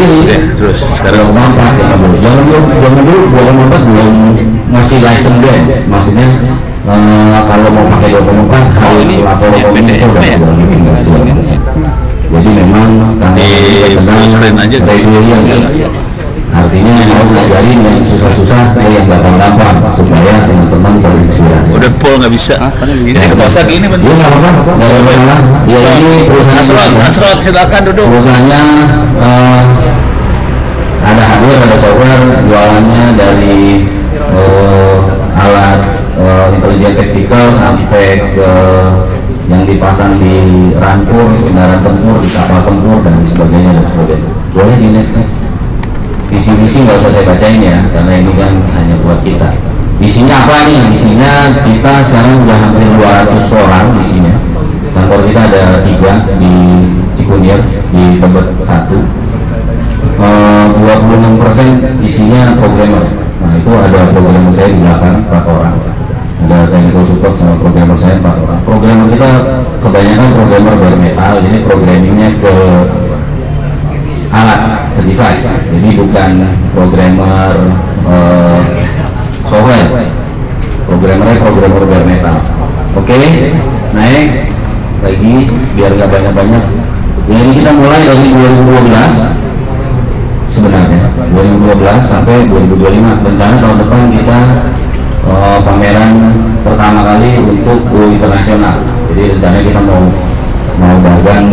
Oke, terus sekarang 2,4 ya dulu. Jangan dulu 2,4 belum masih license band. Maksudnya kalau mau pakai 2,4 harus lapor kominfo dan segala macam. Jadi memang di full screen aja artinya mau ngajarin yang susah-susah yang gampang-gampang supaya teman-teman terinspirasi. udah full nggak bisa ini ke bawah gini bentuk. Iya nggak apa-apa, nggak ada masalah. Ya ini perusahaan Nasrot silakan duduk. Perusahaannya ada hardware, ada software, jualannya dari alat intelijen taktikal sampai ke yang dipasang di rampur, kendaraan tempur, di kapal tempur dan sebagainya dan sebagainya. Boleh di next. Visi nggak usah saya bacain ya, karena ini kan hanya buat kita. Visinya apa nih? Visinya kita sekarang udah hampir 200 orang isinya. Kantor kita ada 3 di Cikunir, di Tebet 1. 26% isinya programmer. Nah itu ada programmer saya di belakang 4 orang. Ada technical support sama programmer saya 4 orang. Programmer kita kebanyakan programmer bare metal, jadi programmingnya ke alat, ke device, jadi bukan programmer software. Programmernya programmer bare metal. Oke, naik lagi biar nggak banyak-banyak. Jadi kita mulai dari 2012 sebenarnya 2012 sampai 2025. Rencana tahun depan kita pameran pertama kali untuk go internasional. Jadi rencananya kita mau dagang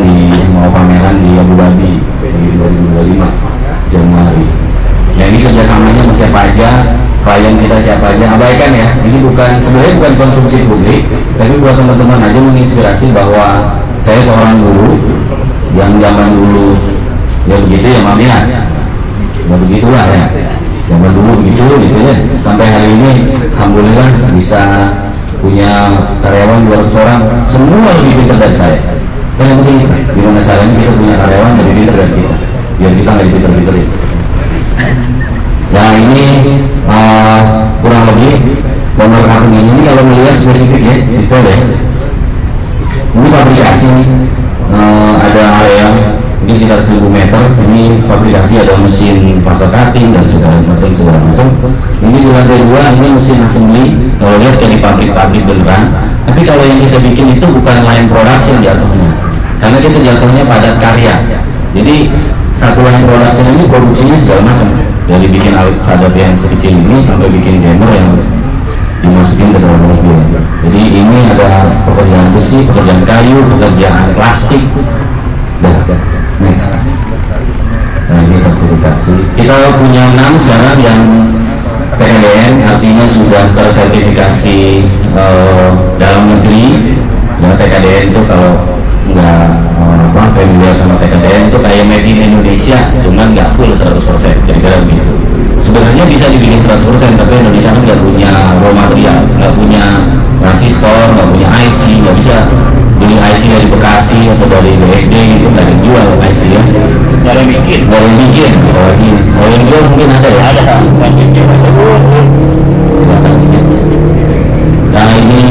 mau pameran di Abu Dhabi di 2025 Januari. Ya ini kerjasamanya sama siapa aja, klien kita siapa aja, abaikan ya. Ini sebenarnya bukan konsumsi publik, tapi buat teman-teman aja menginspirasi bahwa saya seorang guru yang zaman dulu ya begitu ya Mam ya begitulah ya, zaman dulu begitu gitu ya, sampai hari ini alhamdulillah bisa punya karyawan 200 orang, semua lebih pintar dari saya. Kan yang penting gimana caranya kita punya karyawan lebih pintar dari kita, biar kita nggak pintar-pintarin. Nah ini kurang lebih nomor rekening ini kalau melihat spesifik ya, detail ya. Ini pabrikasi nih, ada area ini sekitar 1000 meter. Ini pabrikasi, ada mesin parcel cutting dan segala macam. Ini di lantai 2 ini mesin assembly. Kalau lihat kayak di pabrik-pabrik beneran. Tapi kalau yang kita bikin itu bukan line production jatuhnya, karena kita jatuhnya padat karya. Jadi satu line production ini produksinya segala macam, dari bikin alat sadap yang sekecil ini sampai bikin jammer yang dimasukin ke dalam mobil. Jadi ini ada pekerjaan besi, pekerjaan kayu, pekerjaan plastik. Next. Nah ini sertifikasi. Kita punya 6 sekarang yang TKDN, artinya sudah tersertifikasi dalam negeri. Ya TKDN itu kalau nggak familiar sama TKDN itu kayak made in Indonesia, cuman nggak full 100%. Kira-kira begitu. Sebenarnya bisa dibikin 100%, tapi Indonesia kan nggak punya raw material, nggak punya transistor, nggak punya IC, nggak bisa beli IC dari Bekasi atau dari BSD gitu, nggak ada yang jual IC ya, nggak ada yang bikin kalau yang jual mungkin ada ya, silakan. Nah ini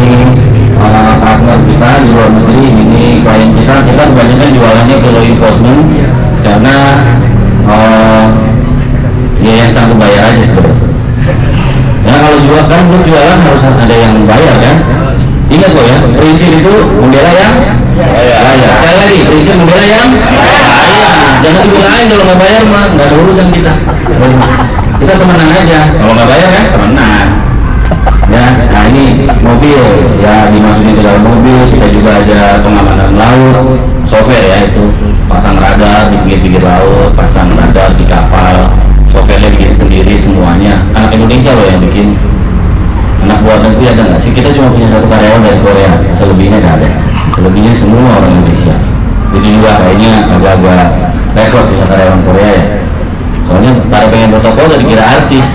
partner kita di luar negeri, ini klien kita kebanyakan jualannya ke law enforcement karena ya yang sanggup bayar aja sebenarnya. Ya kalau jualan harus ada yang bayar kan. Ingat kok ya, prinsip itu membela yang bayar. Sekali lagi, prinsip membela yang bayar. Jangan dibelain kalau nggak bayar mah nggak ada urusan kita. Kita temenan aja. Kalau nggak bayar kan temenan. Ya, nah ini mobil ya dimasukin ke dalam mobil. Kita juga ada pengamanan laut, software ya, itu pasang radar di pinggir-pinggir laut, pasang radar di kapal. Softwarenya bikin sendiri semuanya. Anak Indonesia loh yang bikin. Anak luar negeri ada nggak sih? Kita cuma punya 1 karyawan dari Korea, selebihnya nggak ada. Selebihnya semua orang Indonesia. Jadi juga kayaknya agak-agak rekrut punya karyawan Korea ya. Soalnya pada pengen foto-foto dikira artis.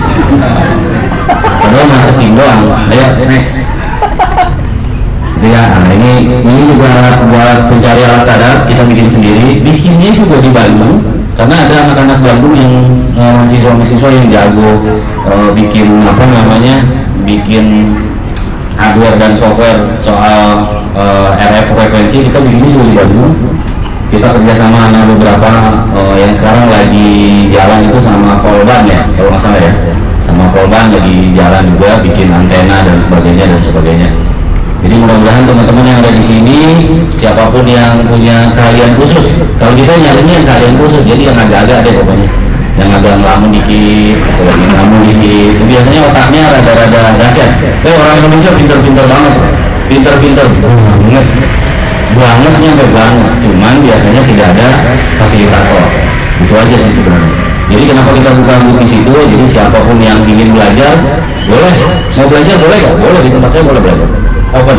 Padahal marketing doang. Ayo next. Ya, nah ini juga buat pencari alat sadap kita bikin sendiri. Bikinnya juga di Bandung. Karena ada anak-anak Bandung yang mahasiswa-mahasiswa yang jago bikin bikin hardware dan software soal RF frekuensi. Kita bikinnya juga di Bandung. kita kerjasama sama beberapa yang sekarang lagi jalan itu sama Polban ya, kalau nggak salah ya, sama Polban lagi jalan juga bikin antena dan sebagainya. Jadi mudah-mudahan teman-teman yang ada di sini, siapapun yang punya keahlian khusus, kalau kita nyarinya yang keahlian khusus, jadi yang agak-agak deh pokoknya, yang agak ngelamun dikit atau lagi ngelamun dikit, itu biasanya otaknya rada-rada dahsyat. Orang Indonesia pinter-pinter banget, pinter-pinter banget nyampe banget, cuman biasanya tidak ada fasilitator. Itu aja sih sebenarnya. Jadi kenapa kita buka booth di situ? Jadi siapapun yang ingin belajar, boleh. Mau belajar boleh nggak? Boleh, di tempat saya boleh belajar. Open.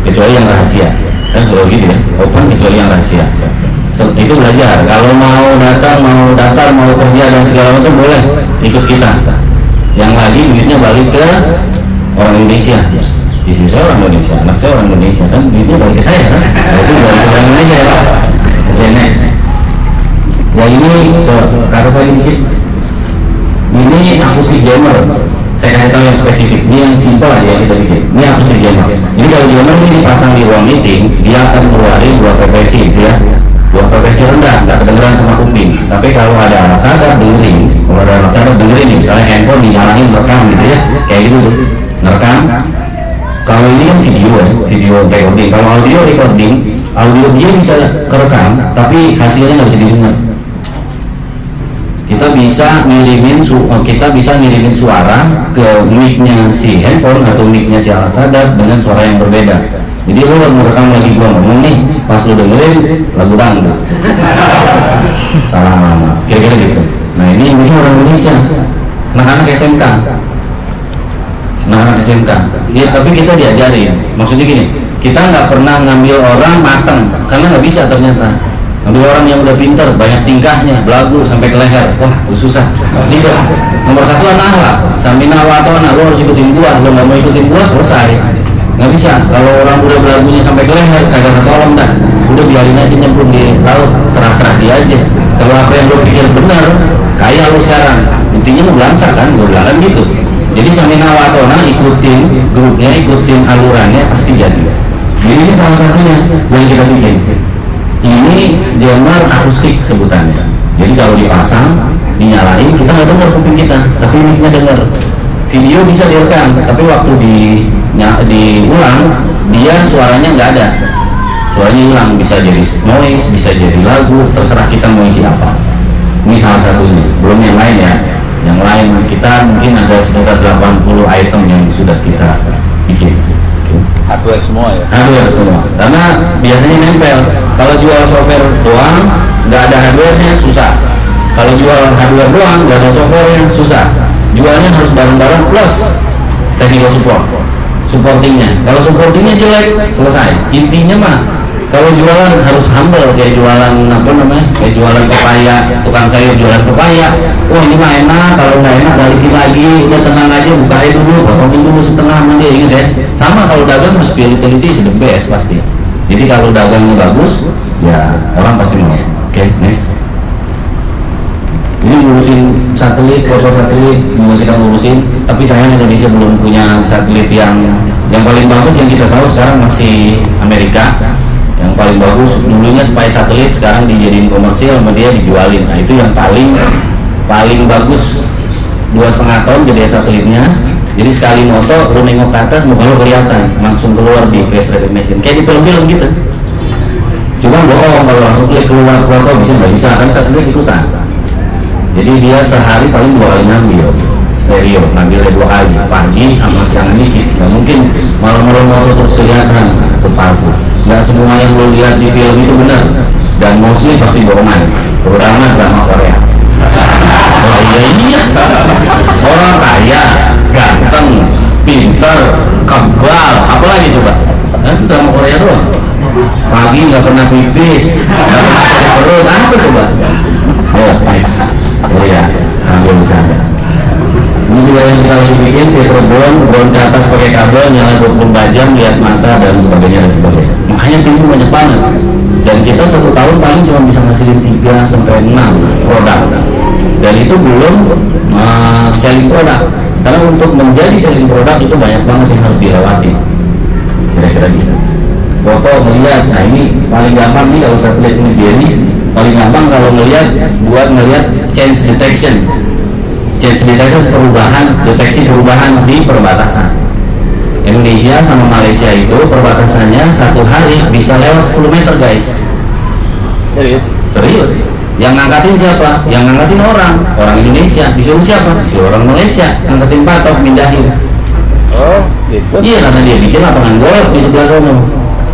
Kecuali yang rahasia. Kan selalu gitu ya. Open kecuali yang rahasia. Itu belajar. Kalau mau datang, mau daftar, mau kerja dan segala macam boleh ikut kita. Yang lagi duitnya balik ke orang Indonesia. Istri saya orang Indonesia, anak saya orang Indonesia, kan duitnya balik ke saya kan? Itu balik ke orang Indonesia ya Pak. Oke, next. Ya ini coba ke atas lagi dikit. Ini akustik jammer. Saya kasih tahu yang spesifik. Ini yang simple aja yang kita bikin. Ini akustik jammer. Jadi kalau jammer ini dipasang di ruang meeting, dia akan keluarin 2 frekuensi gitu ya. 2 frekuensi rendah, nggak kedengeran sama kuping. Tapi kalau ada alat sadap dengerin. Kalau ada alat sadap dengerin nih, misalnya handphone dinyalain rekam gitu ya, kayak gitu tuh, ngerekam. Kalau ini kan video ya, video recording. Kalau audio recording, audio dia bisa kerekam, tapi hasilnya nggak bisa didengar. Kita bisa ngirimin suara ke mic-nya si handphone atau mic-nya si alat sadap dengan suara yang berbeda. Jadi lu merekam lagi gua ngomong nih, pas lu dengerin lagu dangdut, salah alamat, kira-kira gitu. Nah ini orang Indonesia, anak-anak SMK. Anak-anak SMK, ya tapi kita diajarin, maksudnya gini, kita nggak pernah ngambil orang mateng, karena nggak bisa ternyata. Ngambil orang yang udah pinter, banyak tingkahnya, belagu sampai ke leher, wah susah. Gitu. Nomor 1 anak lah, samina wa atona, lo harus ikutin gua, lo nggak mau ikutin gua selesai. Nggak bisa, kalau orang udah belagunya sampai ke leher, kagak ketolong dah. Udah biarin aja nyemplung di laut, serah-serah dia aja. Kalau apa yang lo pikir benar, kaya lo sekarang, intinya lo belangsak kan, gue bilang kan gitu. Jadi samina wa atona, ikutin grupnya, ikutin alurannya, pasti jadi. Jadi ini salah satunya yang kita bikin. Ini jammer akustik sebutannya. Jadi kalau dipasang, dinyalain, kita nggak dengar kuping kita, tapi mic-nya dengar. Video bisa direkam, tapi waktu diulang, dia suaranya nggak ada. Suaranya hilang, bisa jadi noise, bisa jadi lagu, terserah kita mau isi apa. Ini salah satunya, belum yang lain ya. Yang lain kita mungkin ada sekitar 80 item yang sudah kita bikin. Hardware semua ya? Hardware semua, karena biasanya nempel. Kalau jual software doang, nggak ada hardware-nya, susah. Kalau jual hardware doang, nggak ada software-nya, susah. Jualnya harus bareng-bareng plus technical support, supportingnya. Kalau supportingnya jelek, selesai. Intinya mah, kalau jualan harus humble, kayak jualan apa namanya, kayak jualan pepaya, tukang sayur jualan pepaya. Wah ini mah enak, kalau nggak enak balikin lagi, udah tenang aja, bukain dulu, potongin dulu setengah, mana inget ya. Sama kalau dagang harus spirituality is the best pasti. Jadi kalau dagangnya bagus, ya orang pasti mau. Oke, next. Ini ngurusin satelit, foto satelit juga kita ngurusin, tapi sayang Indonesia belum punya satelit yang paling bagus. Yang kita tahu sekarang masih Amerika. Yang paling bagus dulunya spy satelit, sekarang dijadiin komersil sama dia dijualin. Nah itu yang paling bagus, 2,5 ton gede satelitnya. Jadi sekali moto lu nengok ke atas muka lu kelihatan, langsung keluar di face recognition kayak di film-film gitu. Cuma bohong kalau langsung klik keluar foto nggak bisa kan satelit ikutan. Jadi dia sehari paling 2 kali ngambil stereo, ngambilnya 2 kali, pagi sama siang dikit. Nggak mungkin malam-malam moto terus kelihatan, itu palsu. Nggak semua yang lu lihat di film itu benar, dan mostly pasti bohongan, terutama drama Korea. Oh iya, orang kaya, ganteng, pinter, kebal, apalagi coba? Itu drama Korea doang. Pagi nggak pernah pipis, nggak pernah sakit perut, apa coba? Oh, next. Oh ya, ambil bercanda. Ini juga yang kita lagi bikin, drone ke atas pakai kabel, nyala 24 jam, lihat mata dan sebagainya. Makanya tim banyak banget. Dan kita 1 tahun paling cuma bisa ngasilin 3 sampai 6 produk. Dan itu belum selling produk. Karena untuk menjadi selling produk itu banyak banget yang harus dilewati. Kira-kira gitu. foto melihat. Nah ini paling gampang nih kalau satelit imagery, paling gampang kalau melihat buat melihat change detection, perubahan, deteksi perubahan di perbatasan. Indonesia sama Malaysia itu perbatasannya satu hari bisa lewat 10 meter guys. Serius. Yang ngangkatin siapa? Yang ngangkatin orang Indonesia. Disuruh siapa? Disuruh orang Malaysia ngangkatin patok, mindahin. Oh gitu. Iya, karena dia bikin lapangan golf di sebelah sana.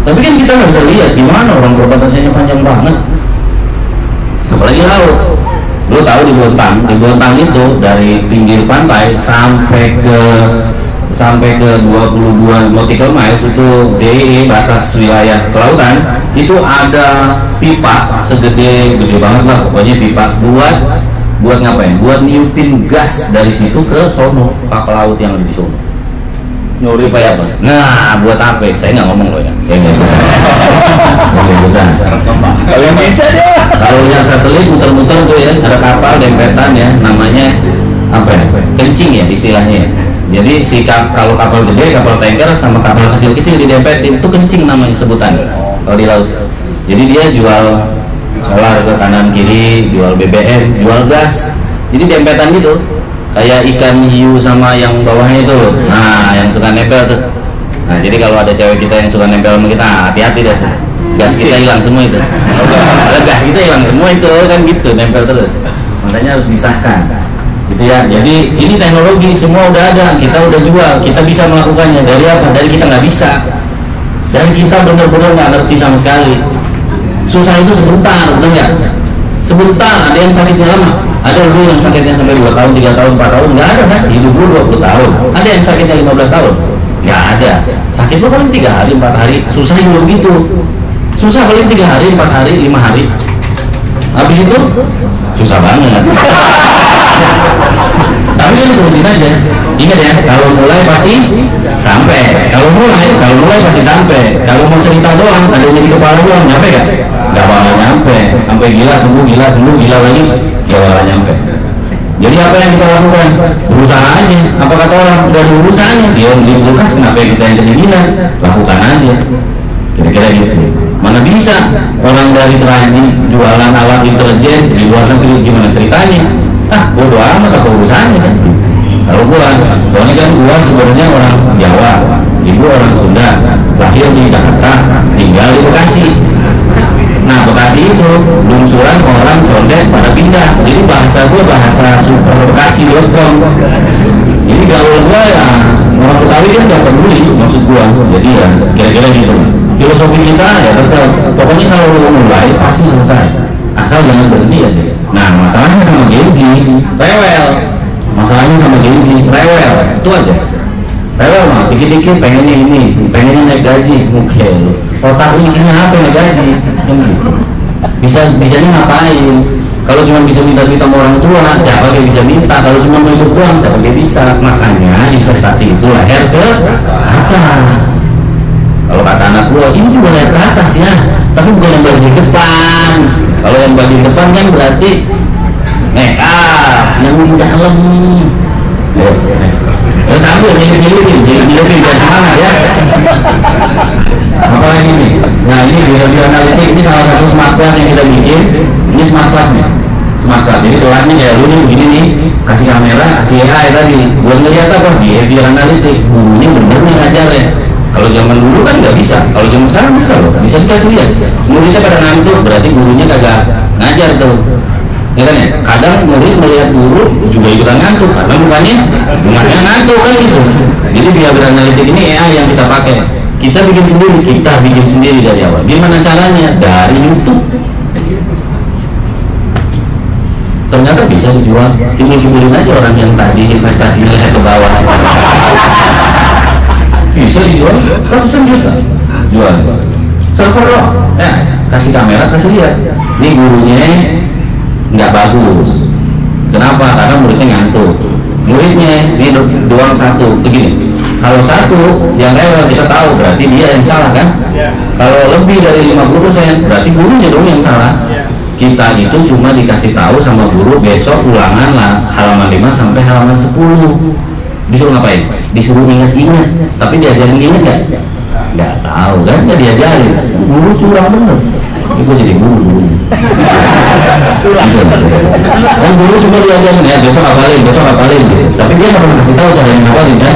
Tapi kan kita nggak bisa lihat gimana orang perbatasannya panjang banget, apalagi laut. Lo tahu di Bontang itu dari pinggir pantai sampai ke 22 nautical miles itu ZEE, batas wilayah kelautan, itu ada pipa gede banget lah pokoknya, pipa buat ngapain? Buat niupin gas dari situ ke sono, kapal laut yang ada di sono. Nyuri Pipa apa? Nah, buat apa? Saya nggak ngomong loh ya. Kalau yang bisa dia. Kalau yang satelit muter-muter tuh ya, ada kapal dempetan ya, namanya apa ya? Kencing ya istilahnya. Jadi kalau kapal gede, kapal tanker sama kapal kecil-kecil didempetin, itu kencing namanya sebutannya kalau di laut. Jadi dia jual solar ke kanan kiri, jual BBM, jual gas. Jadi dempetan gitu. Kayak ikan hiu sama yang bawahnya itu loh. Nah, yang suka nempel tuh. Nah, jadi kalau ada cewek kita yang suka nempel sama kita, hati-hati deh. Gas kita hilang semua itu. Gas kita hilang semua itu kan gitu, nempel terus. Makanya harus disahkan. Gitu ya. Jadi ini teknologi semua udah ada, kita udah jual, kita bisa melakukannya. Dari apa? Dari kita nggak bisa. Dari kita benar-benar nggak ngerti sama sekali. Susah itu sebentar, benar nggak? Sebentar, ada yang sakitnya lama. Ada dulu yang sakitnya sampai 2 tahun, 3 tahun, 4 tahun, nggak ada kan? Hidup dulu 20 tahun. Ada yang sakitnya 15 tahun, nggak ada. Sakit lo paling 3 hari, 4 hari. Susah juga begitu. Susah paling 3 hari, 4 hari, 5 hari. Habis itu susah banget. Tapi kan terusin aja. Ingat ya, kalau mulai pasti sampai. Kalau mulai pasti sampai. Kalau mau cerita doang, adanya di kepala doang, nyampe gak? Gak bakal nyampe. Sampai gila sembuh, gila lagi, gak bakal nyampe. Jadi apa yang kita lakukan? Berusaha aja. Apa kata orang? Gak ada urusannya. Dia beli kulkas, kenapa kita yang kedinginan? Lakukan aja. Kira-kira gitu. Mana bisa orang dari Keranji jualan alat intelijen di luar negeri, gimana ceritanya? Bodo amat, apa urusannya kan? Kalau soalnya kan gua sebenarnya orang Jawa, ibu orang Sunda, lahir di Jakarta, tinggal di Bekasi. Nah, Bekasi itu lungsuran orang condet pada pindah. Jadi bahasa gua bahasa super bekasi.com. Jadi gaul gua ya orang Betawi kan gak peduli maksud gua. Jadi ya kira-kira gitu. Filosofi kita ya tetap, pokoknya kalau lu mulai pasti selesai, asal jangan berhenti aja. Nah, masalahnya sama Gen Z rewel, itu aja. Rewel mah dikit-dikit pengennya ini, pengennya naik gaji. Oke, otak lu isinya apa naik gaji? Bisanya ngapain? Kalau cuma bisa minta sama orang tua, siapa yang bisa minta? Kalau cuma mau hidup doang, siapa yang bisa? Makanya investasi itu leher ke atas. Kalau kata anak gua, ini juga leher ke atas ya, tapi bukan yang bagian depan. Kalau yang bagian depan kan berarti yang di dalam. Terus sambil nyelipin biar semangat ya. Apalagi nih? Nah, ini behavior analitik, ini salah satu smart class yang kita bikin. Ini smart class nih. Smart class. Jadi kelasnya kayak lu nih begini nih, kasih kamera, kasih AI tadi. Buat ngeliat apa? Behavior analitik. Gurunya bener nih ngajarnya. Kalau zaman dulu kan nggak bisa, kalau zaman sekarang bisa loh, bisa dikasih lihat. Muridnya pada ngantuk, berarti gurunya kagak ngajar tuh, ya kan ya? Kadang murid melihat guru juga ikutan ngantuk, karena mukanya ngantuk kan gitu. Jadi behavior analitik ini AI yang kita pakai. Kita bikin sendiri dari awal. Gimana caranya? Dari YouTube. Ternyata bisa dijual, timbul-timbulin aja orang yang tadi investasinya ke bawah. Bisa dijual ratusan juta, jual server loh. Kasih kamera, kasih lihat. Ini gurunya nggak bagus. Kenapa? Karena muridnya ngantuk. Muridnya ini doang satu, begini. Kalau satu yang rewel kita tahu berarti dia yang salah kan? Kalau lebih dari 50% berarti gurunya dong yang salah. Kita itu cuma dikasih tahu sama guru besok ulangan lah halaman 5 sampai halaman 10. Disuruh ngapain? Disuruh ingat-ingat, tapi diajarin ingat nggak? nggak tahu kan, nggak diajarin. Guru curang bener, itu jadi guru dulunya. Curang bener. Kan guru cuma diajarin ya besok apalin gitu. Tapi dia nggak pernah kasih tahu cara ngapalin kan.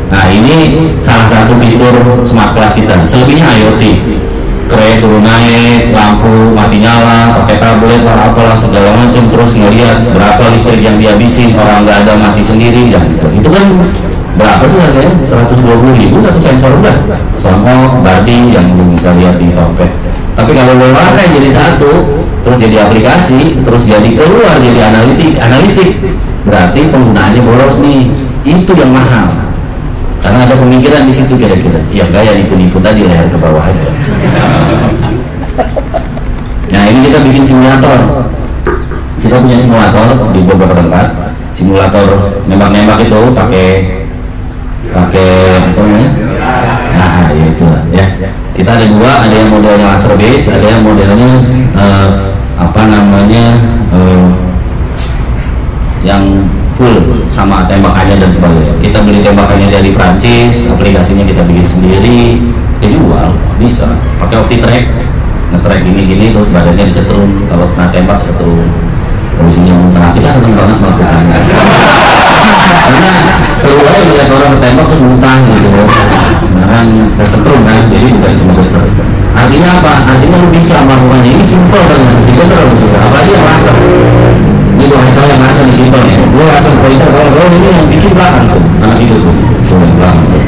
Nah ini salah satu fitur smart class kita. Selebihnya IoT, keren turun naik, lampu mati nyala, pakai tablet, apalah segala macam, terus ngeliat berapa listrik yang dihabisin, orang nggak ada mati sendiri dan seperti itu kan. Berapa sih harganya? 120.000 satu sensor udah sama barding yang belum bisa lihat di dompet. Tapi kalau lo pakai jadi satu, terus jadi aplikasi, terus jadi keluar jadi analitik, berarti penggunaannya boros nih. Itu yang mahal. Karena ada pemikiran di situ kira-kira. Ya gaya nipu-nipu tadi leher ke bawah aja. Nah ini kita bikin simulator. Kita punya simulator di beberapa tempat. Simulator nembak-nembak itu pakai apa namanya? Nah ya itulah ya. Kita ada dua, ada yang modelnya laser base, ada yang modelnya yang full sama tembakannya dan sebagainya. Kita beli tembakannya dari Prancis, aplikasinya kita bikin sendiri, kita jual, bisa pakai OptiTrack, nge-track gini-gini terus badannya disetrum, kalau kena tembak setrum, posisinya muntah. Kita seneng banget melakukannya karena seru aja lihat orang ketembak terus muntah gitu kan, tersetrum kan, jadi bukan cuma getar. Artinya apa? Artinya lu bisa melakukannya. Ini simple banget, tidak terlalu susah, apalagi yang laser. Ini gue kasih tau yang laser di simple ya, gue laser pointer, kalau ini yang bikin belakang tuh, anak itu tuh yang belakang tuh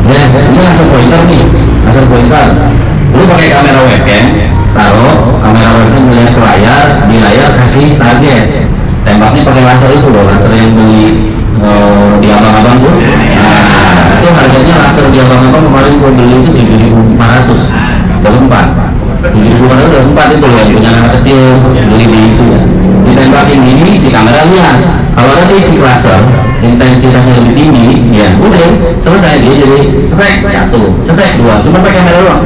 ya, ini laser pointer nih, laser pointer. Lu pakai kamera webcam, taruh kamera webcam melihat ke layar, di layar kasih target, tembaknya pakai laser itu loh, laser yang beli di abang-abang tuh. Nah itu harganya laser di abang-abang kemarin gue beli itu 7.500 udah 4 7.500 udah 4 itu loh, yang punya anak kecil beli di itu ya. Ditembakin gini si kamera lihat, kalau ada titik laser intensitasnya lebih tinggi ya udah selesai, dia jadi cetek satu, cetek dua, cuma pakai kamera doang.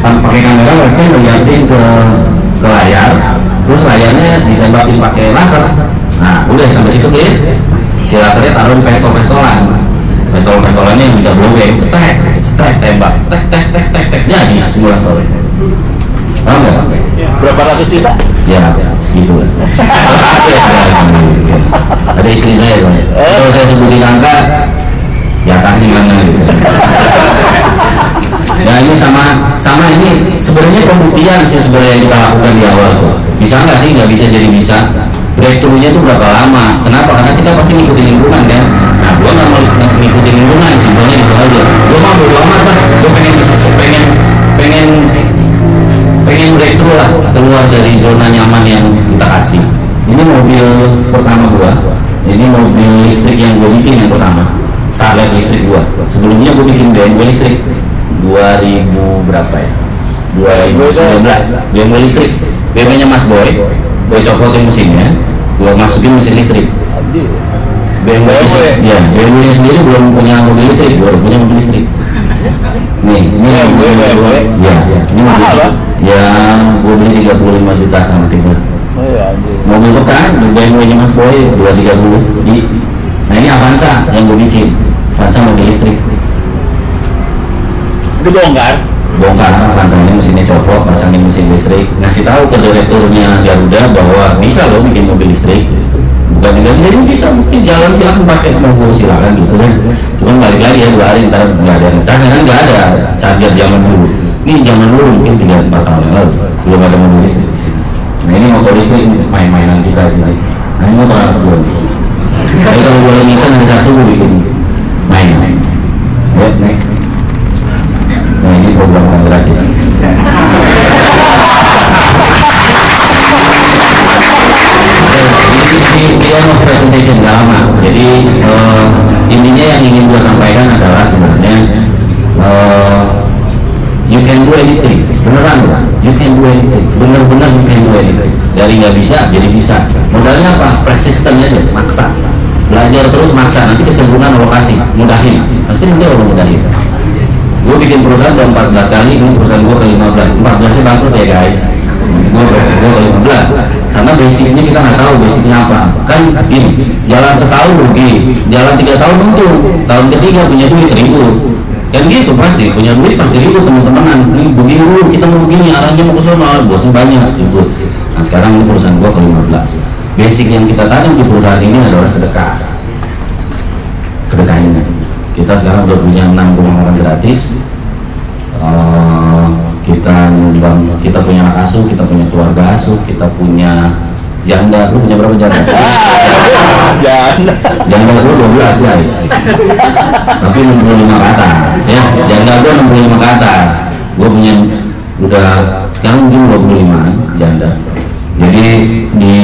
Pakai kamera webcam ngeliatin ke layar, terus layarnya ditembakin pakai laser. Nah udah sampai situ clear. Si lasernya taruh di pistol-pistolannya yang bisa blowing, cetek tembak, tek jadi simulator. Paham nggak? Berapa ratus juta? Ya segitu lah. Ada istri saya soalnya. Kalau saya sebutin angka, ya di mana gitu. Ya ini sama ini sebenarnya pembuktian sih sebenarnya yang kita lakukan di awal tuh. Bisa nggak sih? Nggak bisa jadi bisa. Breakthrough-nya itu berapa lama? Kenapa? Karena kita pasti ngikutin lingkungan kan. Nah, gua nggak mau ngikutin lingkungan, simpelnya gitu aja. Gua mah bodo amat lah. Gua pengen breakthrough lah, keluar dari zona nyaman yang kita kasih. Ini mobil pertama gua. Ini mobil listrik yang gua bikin yang pertama. Sahabat listrik gua. Sebelumnya gua bikin BMW listrik 2000 berapa ya? 2019. BMW listrik. BMW-nya Mas Boy. Gue copotin mesinnya, gue masukin mesin listrik. BMW ya, BMW sendiri belum punya mobil listrik, gue punya mobil listrik. Ini ya, ini mobil ya, gue beli 35 juta sama tiga. Mobil bekas, BMW-nya Mas Boy 230. Nah ini Avanza yang gue bikin, Avanza mobil listrik. Itu bongkar Avanza-nya mesinnya copot, pasangin mesin listrik, ngasih tahu ke direkturnya Garuda bahwa bisa loh bikin mobil listrik. Bukan tinggal jadi bisa, mungkin jalan silakan pakai mobil silakan gitu kan. Cuman balik lagi ya 2 hari ntar nggak ada ngecasnya kan, nggak ada charger zaman dulu. Ini zaman dulu mungkin 3-4 tahun yang lalu belum ada mobil listrik di sini. Nah ini motor listrik main-mainan kita di sini. Nah ini motor anak gue. Jadi kalau boleh bisa ada satu gue bikin main. Ya next. Nah ini program yang gratis. Ini mau presentation gak lama. Jadi intinya yang ingin gue sampaikan adalah sebenarnya you can do anything. Beneran kan? You can do anything. Bener-bener you can do anything. Dari nggak bisa jadi bisa. Modalnya apa? Persisten aja, maksa. Belajar terus maksa. Nanti kecenderungan lokasi, mudahin. Pasti nanti orang mudahin. Gue bikin perusahaan udah 14 kali, ini perusahaan gue ke-15. 14 nya bangkrut ya guys. Gue ke-15 karena basicnya kita nggak tahu basicnya apa. Kan ini jalan setahun rugi, jalan 3 tahun untung, tahun ketiga punya duit 1000. Kan gitu pasti, punya duit pasti gitu teman-temanan. Ini begini dulu, kita mau begini, arahnya mau ke sono, bosnya banyak gitu. Nah sekarang ini perusahaan gua ke-15. Basic yang kita tanam di perusahaan ini adalah sedekah. Sedekah ini. Kita sekarang udah punya 6 rumah makan gratis. Kita nyumbang, kita punya anak asuh, kita punya keluarga asuh, kita punya janda. Lu punya berapa janda? Janda gua 12 guys, tapi 65 ke atas ya. Janda gua 65 ke atas. Gua punya udah sekarang mungkin 25 janda. Jadi di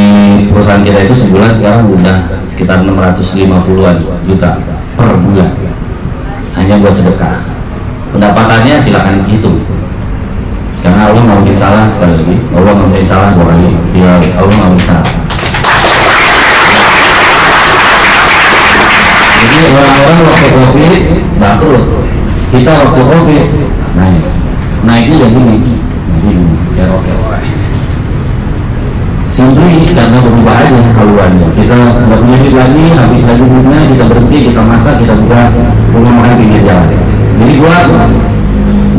perusahaan kita itu sebulan sekarang udah sekitar 650-an juta per bulan hanya buat sedekah. Pendapatannya silakan hitung, karena Allah nggak mungkin salah. Sekali lagi, Allah nggak mungkin salah 2 kali. Ya Allah nggak mungkin salah. Jadi orang-orang waktu COVID bangkrut, kita waktu COVID naiknya jadi gini, ya oke. Simply karena berubah aja haluannya. Kita nggak punya duit lagi, habis lagi duitnya, kita berhenti, kita masak, kita buka rumah makan pinggir jalan. Jadi gua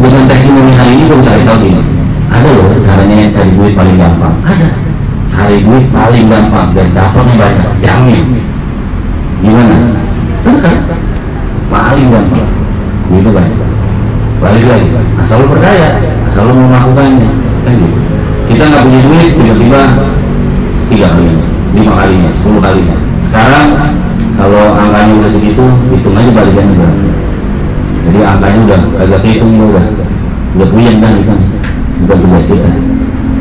dengan testimoni hari ini gua bisa tahu gini, ada loh caranya cari duit paling gampang. Ada cari duit paling gampang dan dapatnya banyak, jamin. Gimana? Sedekah paling gampang, duitnya banyak. Balik lagi, asal lu percaya, asal lu mau melakukannya, kan gitu. Kita nggak punya duit, tiba-tiba 3 kalinya, 5 kalinya, 10 kalinya. Sekarang kalau angkanya udah segitu, hitung aja balikannya berapa. Jadi angkanya udah kagak hitung, udah puyeng dah kita, bukan tugas kita.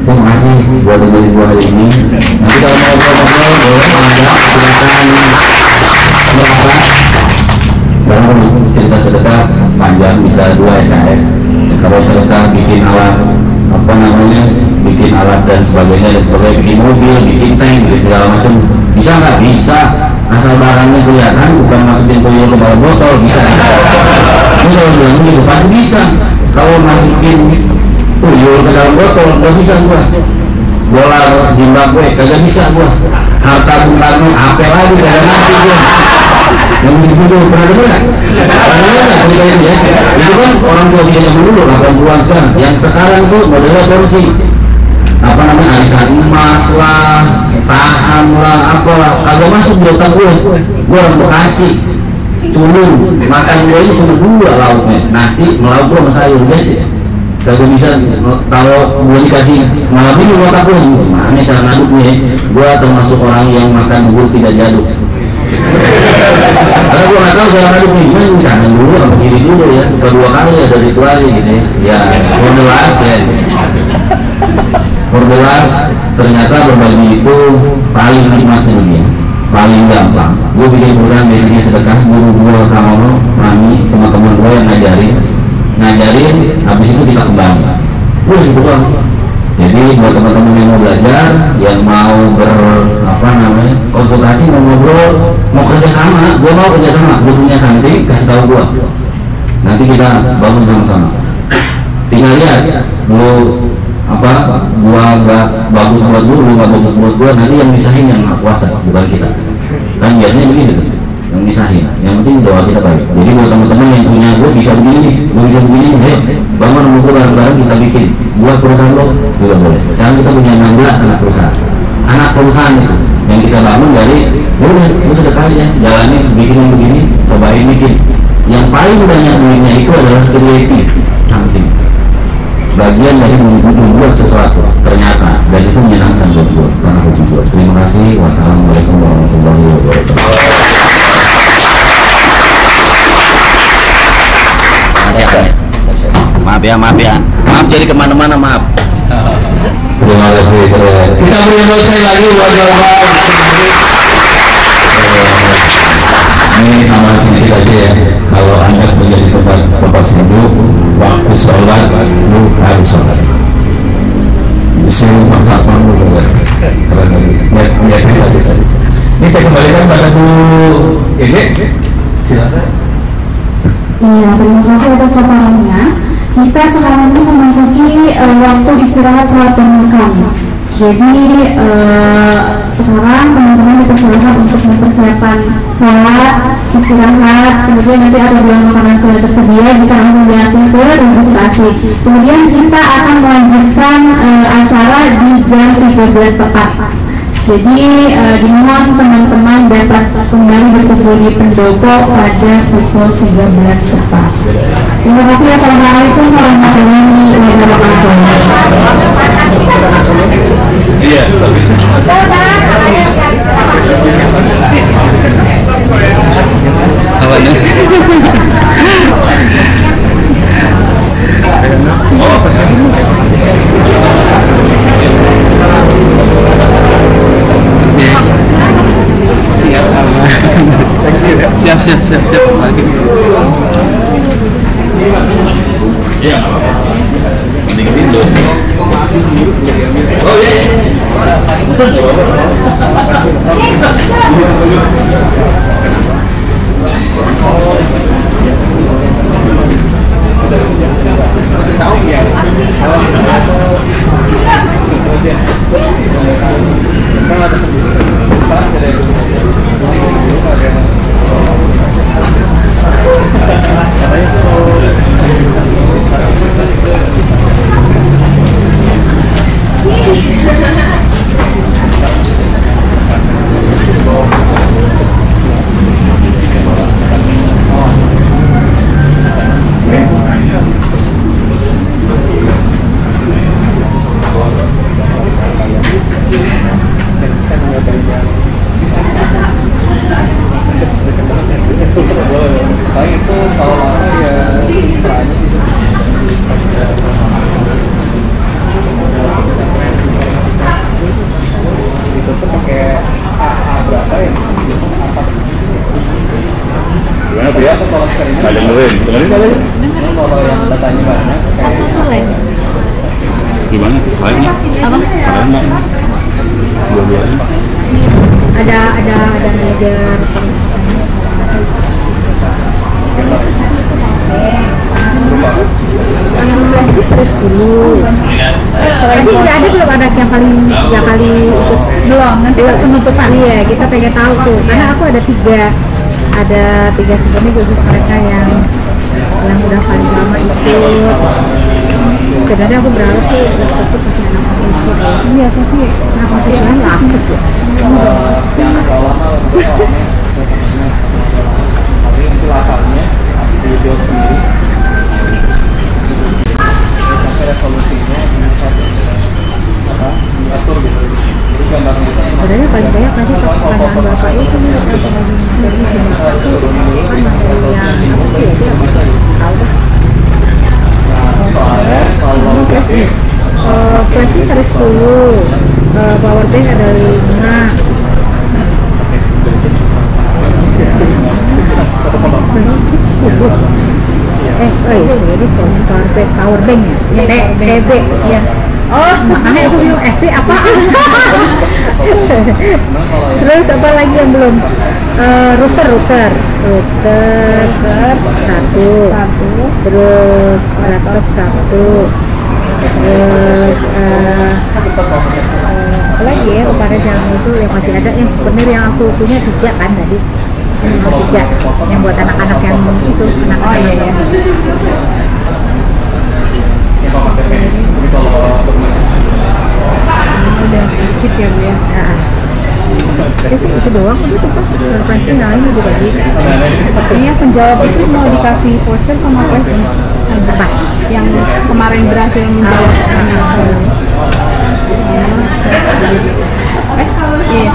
Terima kasih buat dengerin gua hari ini. Nanti kalau mau ngobrol boleh silakan. Kalau cerita sedekah panjang bisa 2 SKS. Kalau sedekah bikin alat apa namanya, bikin alat dan sebagainya, bikin mobil, bikin tank, bikin segala macam, bisa nggak? Bisa, asal barangnya kelihatan, bukan masukin tuyul ke dalam botol, bisa. Ini kalau bilang gitu pasti bisa. Kalau masukin tuyul ke dalam botol nggak bisa gua. Bola Zimbabwe kagak bisa gua. Harta Bung Karno apa lagi kagak ngerti gua. Yang begitu pernah dengar nggak? Pernah dengar nggak cerita ini ya? Itu kan orang tua kita yang dulu 80-an sekarang. Yang sekarang tuh modelnya korupsi. Apa namanya, arisan emas lah, saham lah, apalah, kagak masuk di otak gue. Gue orang Bekasi, culun, makan gue ini cuma 2 lauknya, nasi, melauk sama sayur, udah sih. Kagak bisa kalau gue dikasih malam ini otak gue, gimana cara ngaduknya? Gue termasuk orang yang makan bubur tidak jaduk. Karena gue nggak tahu cara ngaduknya gimana, kanan dulu sama kiri dulu ya, kedua kali ada ritualnya gitu ya. Ya, formulas ya. Formulas ternyata berbagi itu paling nikmat sedunia, paling gampang. Gue bikin perusahaan basicnya sedekah, guru gue Kamono, Mami, teman-teman gue yang ngajarin, habis itu kita kembali. Gitu doang. Jadi buat teman-teman yang mau belajar, yang mau konsultasi, mau ngobrol, mau kerjasama, gue mau kerjasama, gue punya something, kasih tahu gue. Nanti kita bangun sama-sama. Tinggal lihat, lu gua nggak bagus buat lu nggak bagus buat gua, nanti yang misahin yang Maha Kuasa, bukan kita. Kan biasanya begitu tuh, yang misahin. Yang penting doa kita baik. Jadi buat teman-teman yang punya, gua bisa begini nih, gua bisa begini nih, ayo bangun sama gua bareng-bareng, kita bikin buat perusahaan lo juga boleh. Sekarang kita punya 16 anak perusahaan itu yang kita bangun dari udah gua sedekah aja, jalanin, bikin begini, cobain bikin. Yang paling banyak duitnya itu adalah creative something, bagian dari membuat sesuatu ternyata, dan itu menyenangkan buat gue karena hobi gue. Terima kasih. Wassalamualaikum warahmatullahi wabarakatuh. Maaf ya, maaf jadi kemana-mana, maaf. Terima kasih. Kita beri sekali lagi buat ini amal sedikit aja ya. Kalau Anda punya di tempat Bapak Sindu, waktu sholat lu harus sholat. Di sini sama-sama dulu. Keren lagi. Ini saya kembalikan pada Bu Ege. Silakan. Iya, terima kasih atas paparannya. Kita sekarang ini memasuki waktu istirahat sholat dan makan. Jadi sekarang teman-teman dipersilakan untuk persiapan sholat, istirahat, kemudian nanti apabila makanan sudah tersedia bisa langsung diatur ke registrasi. Kemudian kita akan melanjutkan acara di jam 13 tepat. Jadi dimohon teman-teman dapat kembali berkumpul di pendopo pada pukul 13 tepat. Terima kasih. Assalamualaikum warahmatullahi wabarakatuh. Iya. Siap lagi. Iya. Mending itu. Oh iya. Gimana Bu ya? Dengerin kali. Kalau yang datanya banyak kayak Gimana? Kalian? Apa? Kalian nggak? Dua-duanya. Ada manajer Prestis 10. Tadi udah ada belum ada yang kali ikut? Belum, nanti pas penutupan. Iya, kita pengen tahu tuh. Karena aku ada tiga sebelumnya khusus mereka yang udah paling lama ikut. Sebenarnya aku berharap tuh ikut masih anak mahasiswa. Iya, tapi anak mahasiswa lapis ya. yang lama tapi itu latarnya video sendiri sampai resolusinya bisa diatur gitu. Jadi gambarnya itu Sebenarnya paling banyak nanti pas pertanyaan bapak itu dari materi yang apa sih ya? Dia apa sih? Tahu deh. soalnya kalau Prestis ada 10, power bank ada 5. Prestis 10. Jadi power bank ya? TB. Iya. Oh, makanya aku bilang FB apaan? Terus apa lagi yang belum? Router 1. Terus laptop 1. Terus apa lagi ya kemarin yang itu yang masih ada yang souvenir yang aku punya 3 kan tadi. 3 yang buat anak-anak yang itu anak-anak yang Udah dikit ya Bu ya. ya sih itu doang gitu kan referensi lain udah bagi. Sepertinya penjawab itu mau dikasih voucher sama Prestis. Apa? Yang kemarin berhasil menjawab. Iya.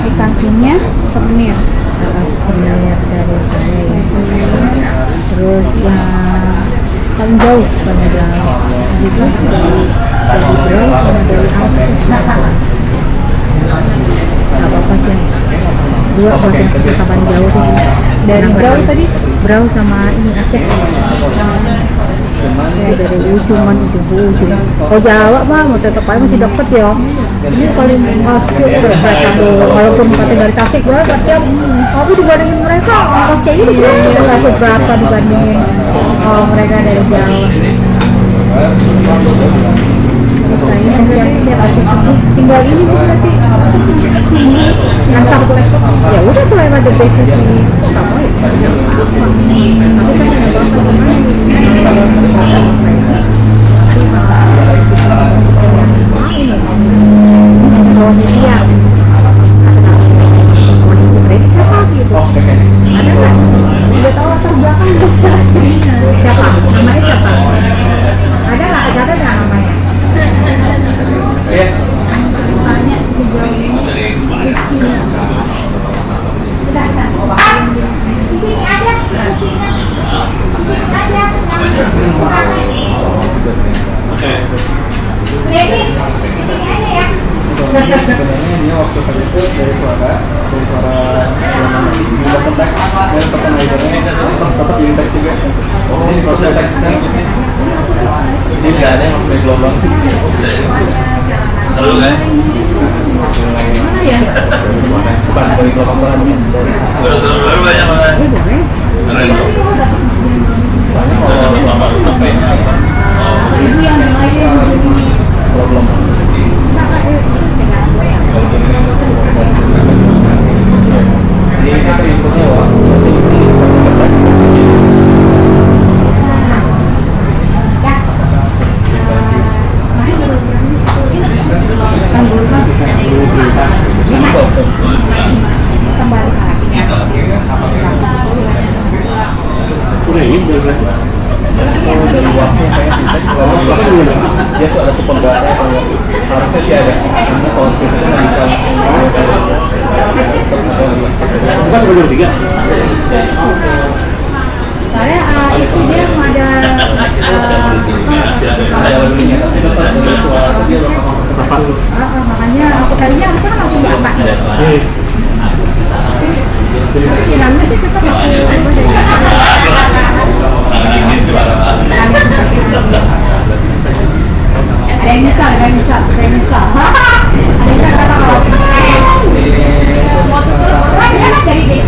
Dikasihnya souvenir. Souvenir dari saya ya. Terus yang paling jauh pada dalam gitu dari Bro sama dari Alpha. Apa sih? 2 buat yang kecil kapan jauh tuh. Dari Bro tadi? Bro sama ini Aceh. cuma Aceh dari ujung kan ujung. Kalau Jawa mah mau tetap aja masih deket ya. Ini paling masuk berkata walaupun kata dari Tasik berapa tiap tapi dibandingin mereka ongkosnya ini nggak seberapa dibandingin mereka dari Jawa. Saya siapnya pasti tinggal ini berarti ngantar ya udah tuh lewat the basis ini kamu ya siapa gitu ada nggak udah tahu latar belakang siapa namanya siapa ada nggak namanya di sini aja, ini waktu itu dari suara teks dan pertengahannya tetap di teks juga. Ini proses teksnya ini bisa ada yang masih gelombang. Seru kan? mana ya? Bukan dari gelombang soalnya. Baru banyak banget. Keren loh. Ibu yang ini kita inputnya dia ada support bahasa harusnya sih ada karena kalau spesialnya nggak bisa bukan sebelum 3 soalnya itu dia ada lagunya tapi tetap ada suara dia makanya aku tadinya harusnya kan langsung bapak filmnya sih suka ada yang misal ada yang kata kalau jadi deh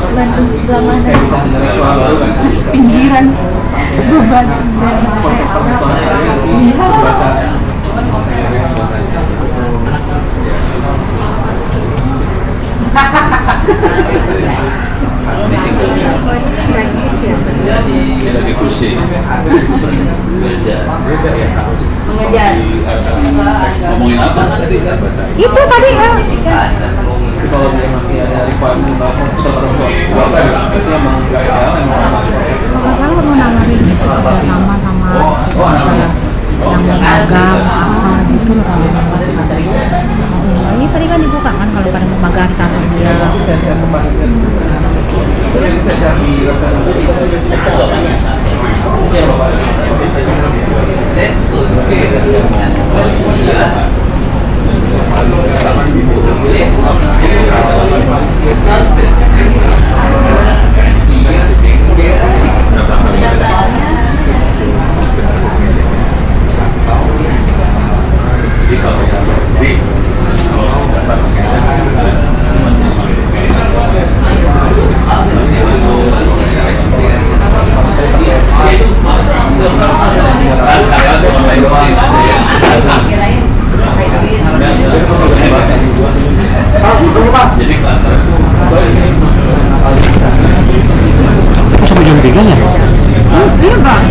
Bandung sebelah mana? Pinggiran beban. Prestis ya? Lagi pusing. Belajar. Ngomongin apa tadi? Itu tadi ya. Kalau dia masih ada requirement bahasa tertentu bahasa itu emang Kalau salah mau nawarin sama yang magang apa gitu loh. Ini tadi kan dibuka kan kalau pada mau magang kantor dia. Iya bang.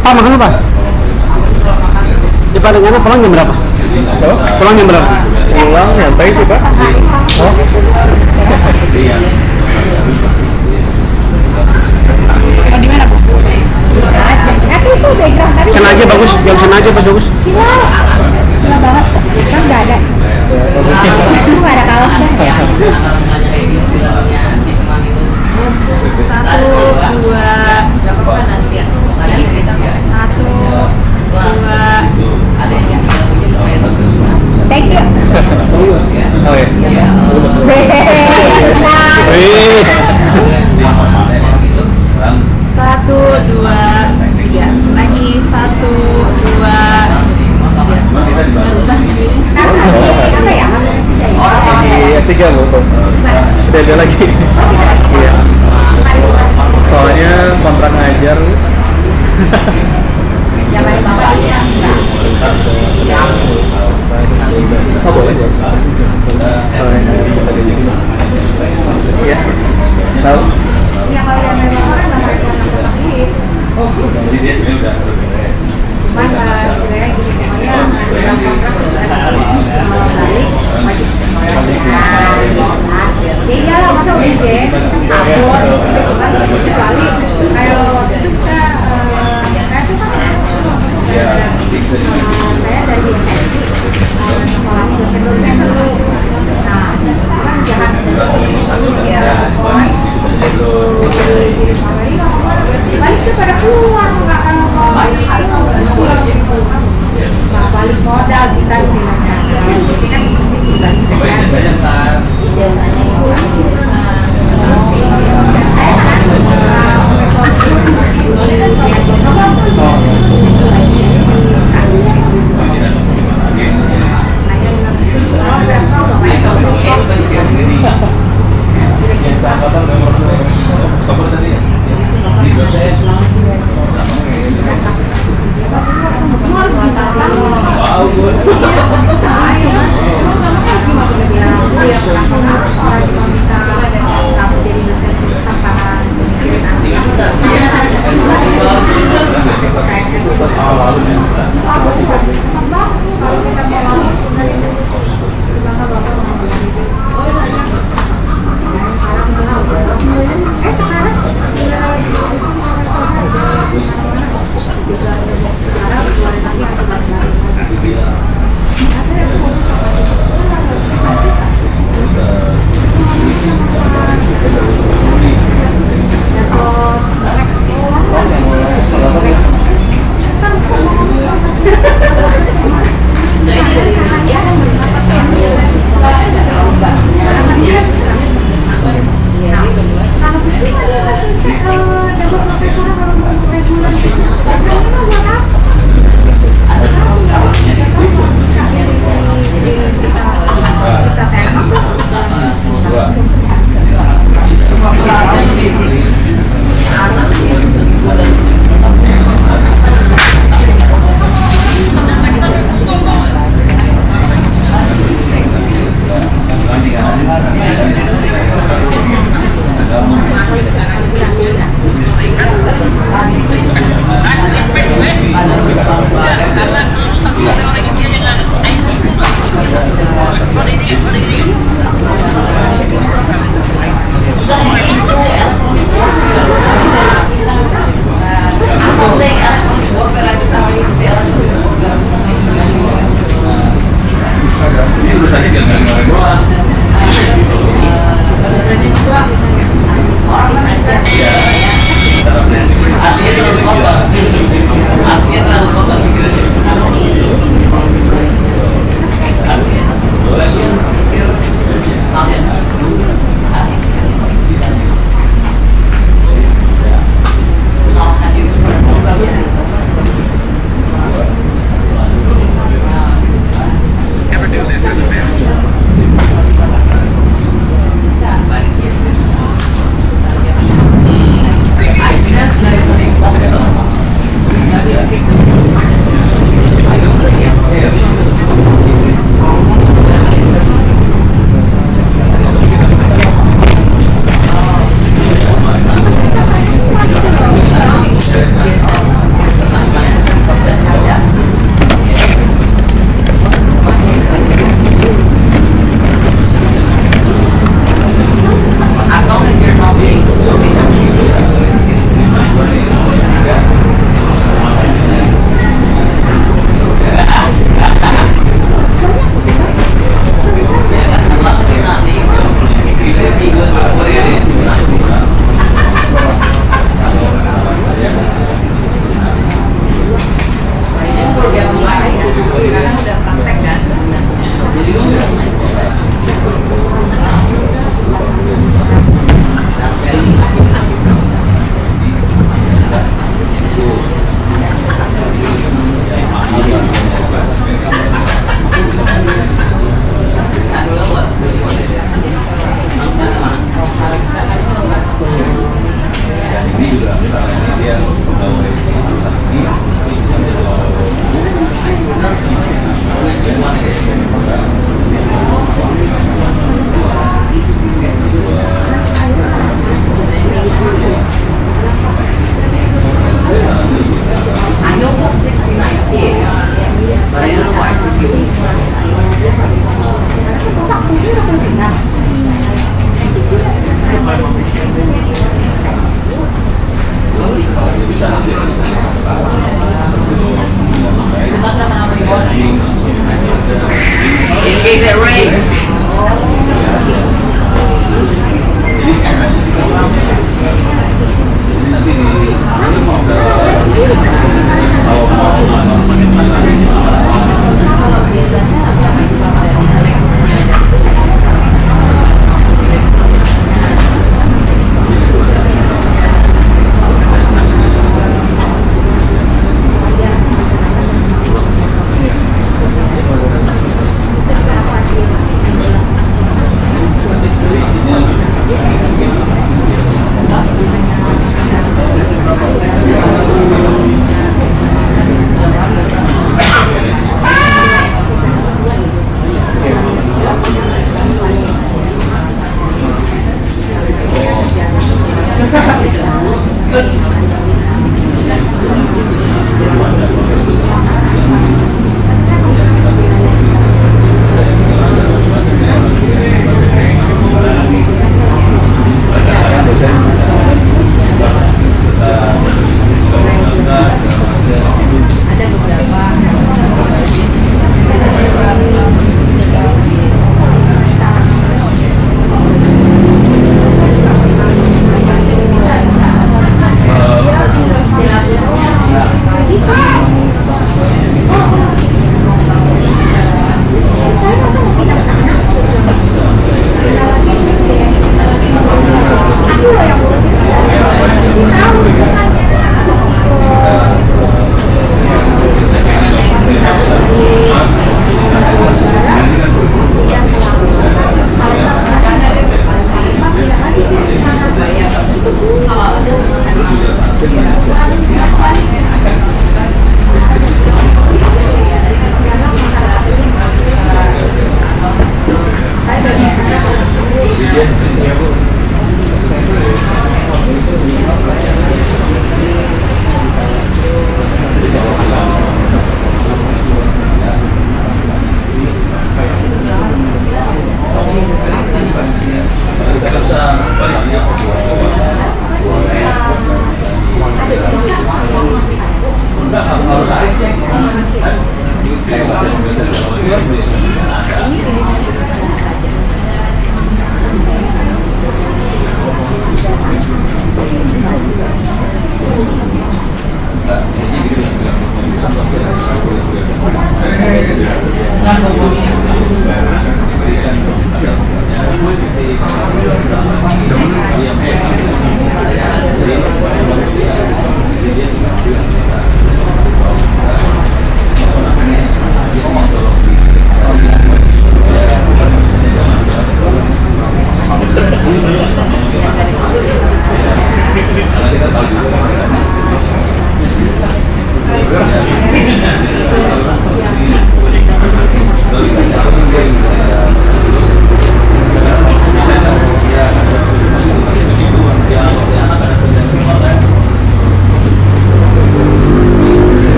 Pak, makan apa? Di Palingan pulang jam berapa? Pulang jam berapa? Pulang nyantai sih Pak. Oh. Di mana bu? Itu background tadi. Sana aja bagus, sana aja pas bagus. Sila banget, kan nggak ada. Aku nggak ada kaosnya. Satu, dua, thank you. Oh ya. Wis. Satu, dua, tiga. Lagi satu, dua, tiga. Apa ya? Di S3 loh tuh. Ada lagi. Iya. Soalnya kontrak ngajar. Oh boleh. Iya. Tahu? Ya kalau yang memang orang nggak pakai lagi. Jadi dia sebenarnya udah beres. Cuman sebenarnya gini pokoknya dalam kontrak sudah balik wajib iya lah masa udah jen tabur kan kecuali kayak waktu itu kita saya tuh kan saya dari SMI sekolahnya dosen-dosen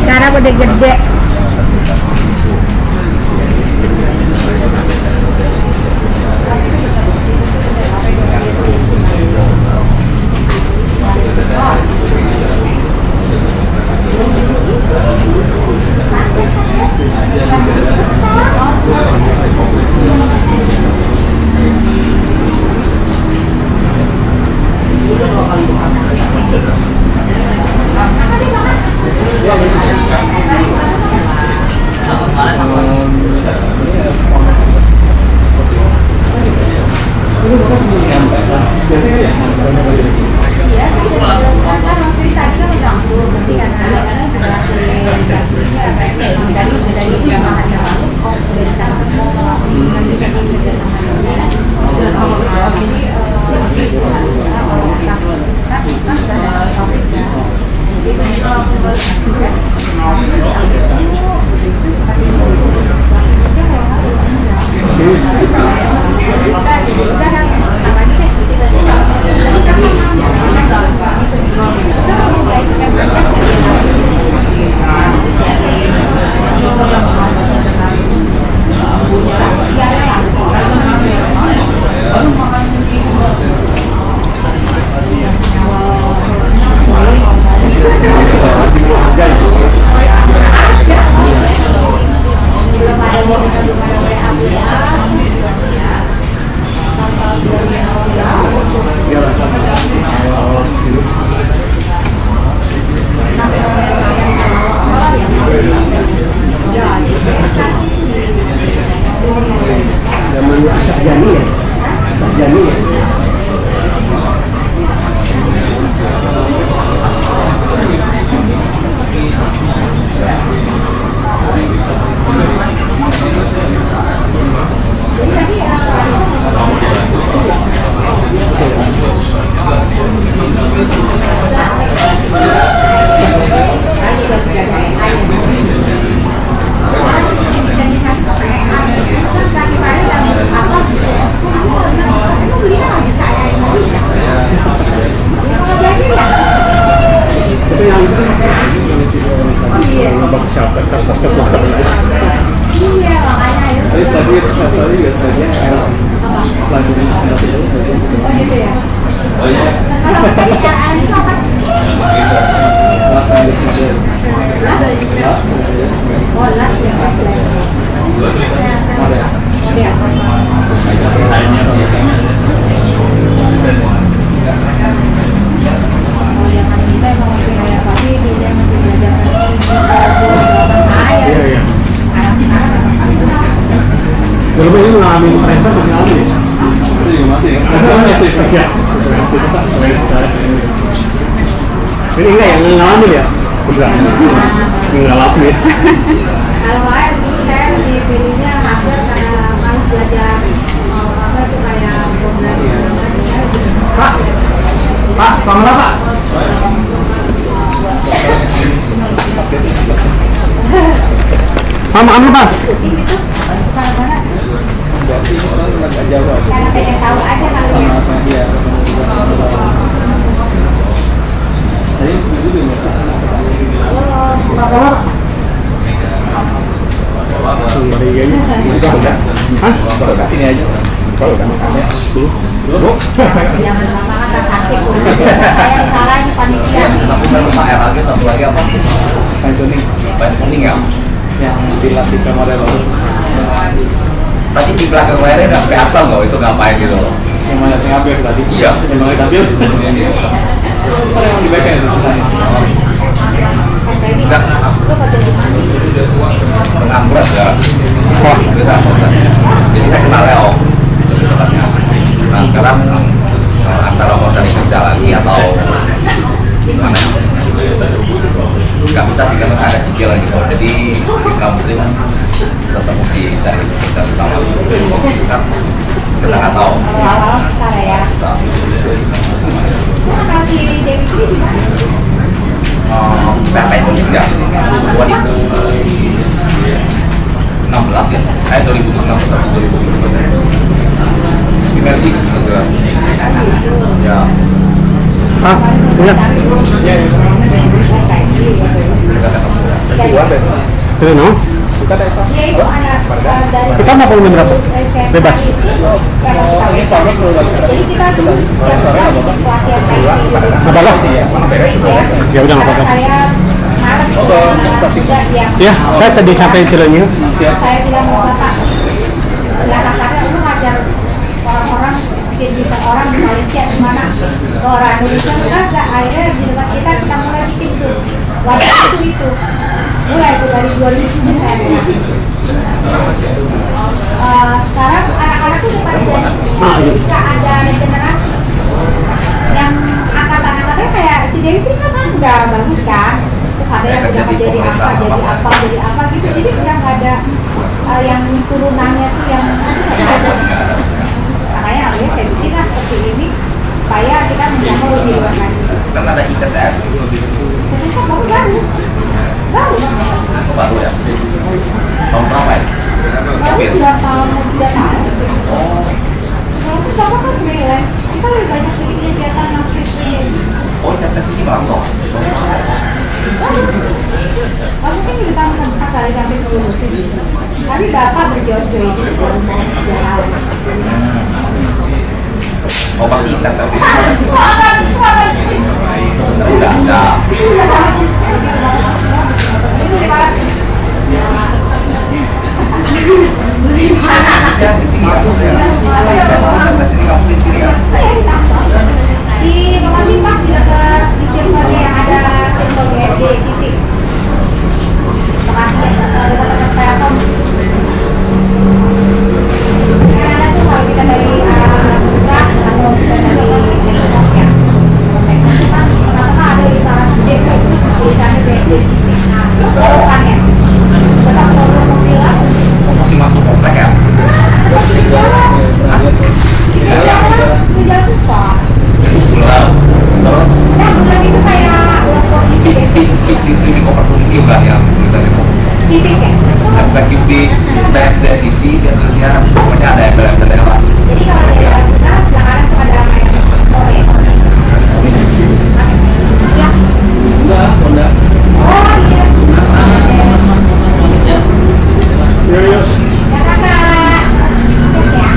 Cara gede-gede. Belum ini mengalami pressure masih alami ya? Masih. Ini enggak ya, ngalamin ya? Udah, ngalamin ya? Kalau saya dulu saya lebih pilihnya mager karena males belajar apa itu kayak program. Pak, kamera Pak. Pak, makan dulu Pak. Karena pengen tahu aja kalau ya. Sini aja. Kalau udah makan ya. Jangan lama-lama tak sakit tuh. Saya salah di panitia. Satu air lagi, satu lagi apa? Fine tuning ya? Yang dilatih ke model lalu. Tapi di belakang layarnya nggak kelihatan loh itu ngapain gitu loh. Yang mana yang ambil tadi? Iya. Yang mana ambil? Apa yang dibacain itu? Enggak. Pengangguran ya. Wah, bisa. Jadi saya kenal Leo. Nah sekarang antara mau cari kerja lagi atau gimana? Nggak bisa sih karena saya ada cicil gitu. Jadi di kampus tetap mesti cari kerja. nggak tahu. Awal-awal besar ya. Kasih Dewi sini di mana? PHP Indonesia 2016 ya? 2016 atau 2017 ya? Premier League gitu ya. Ah, iya. Itu no? Kita mau volume berapa? Bebas. Jadi kita dulu pelatihan Apa lah? Ya udah nggak apa-apa. Saya males Ya, saya tadi sampai Cilenyi. saya tidak mau bapak istilah kasarnya lu ngajar orang-orang bikin bisa orang di Malaysia di mana orang Indonesia enggak akhirnya di dekat kita mulai bikin tuh waktu itu mulai itu dari 2007 saya sekarang anak-anak tuh udah pada jadi semua ketika ada regenerasi yang angkatan-angkatannya kayak si Dewi sih kan udah bagus kan terus ada yang udah jadi apa gitu jadi udah nggak ada yang turunannya tuh yang makanya ya saya bikin lah seperti ini supaya kita menjangkau lebih luas lagi. Dan ada ITTS. ITTS baru ya. Tahun berapa ya? baru 2 tahun. Kalau itu bapak kan freelance, kita lebih banyak sedikit kegiatan yang freelance. Oh, ITTS ini merantau. Maksudnya di tahun keempat kali kami lulus tapi bapak berjauh-jauh itu jalan. Oh, berarti ITTS ini udah ada. Saya di sini ya, di sini kamu di sini ya. Di lokasi Pak di dekat di sirkulnya yang ada simbol BSD City. Lokasinya dekat Telkom. Yang ada tuh kalau kita dari Putra atau kita dari Nokia. Kenapa ada di tanah desa itu tulisannya BSD City. Nah, itu sorokannya. Dekat showroom mobil lah. Masih masuk komplek ya? Di jalan besar. Terus Nah, bulan itu kayak ulang kondisi Big City di opportunity bukan yang tulisan itu Civic ya? Black UP, BSD City, ya terusnya pokoknya ada embel-embelnya lah. Jadi kalau dari arah kita sebelah kanan itu ada apa ya? Oh ya. Oh iya. Ya kakak. Sukses ya.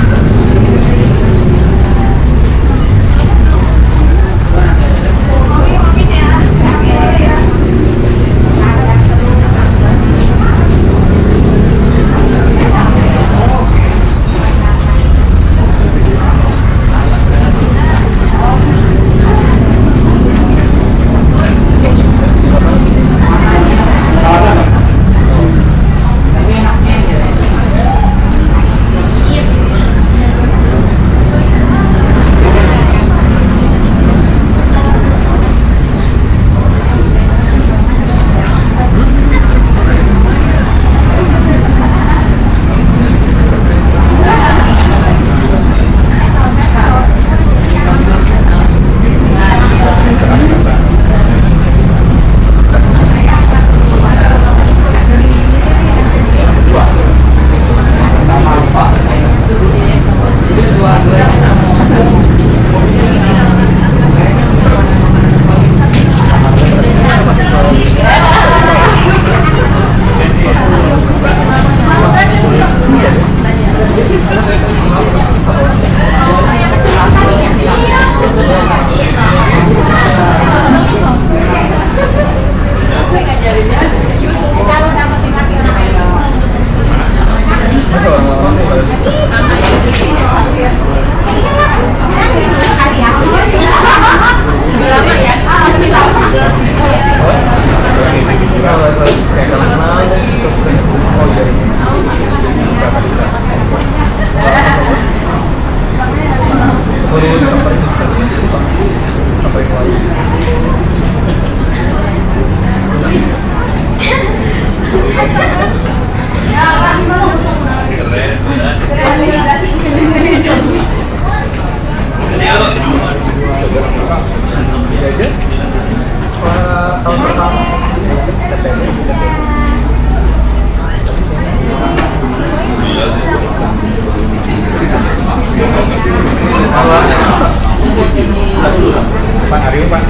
Pak Aryo Pak.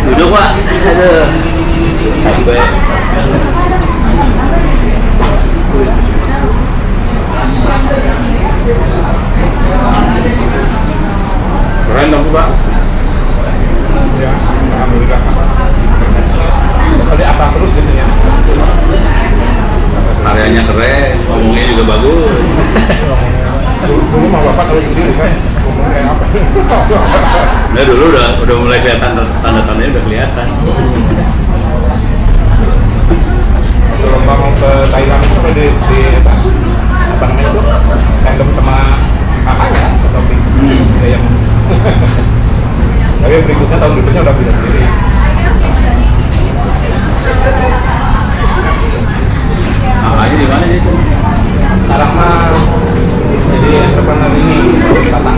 Duduk Pak. Aduh. Sampai. Keren dong Pak. Ya, alhamdulillah. Tadi asal terus gitu ya. Karyanya keren, ngomongnya juga bagus. Dulu mah Bapak kalau jadi kan ngomong kayak apa? Nah dulu udah mulai kelihatan tanda-tandanya udah kelihatan. Kalau mau ke Thailand itu udah di apa namanya itu tandem sama kakaknya atau yang tapi berikutnya tahun berikutnya udah bisa sendiri. Kakaknya di mana sih? Sekarang mah jadi entrepreneur ini wisata.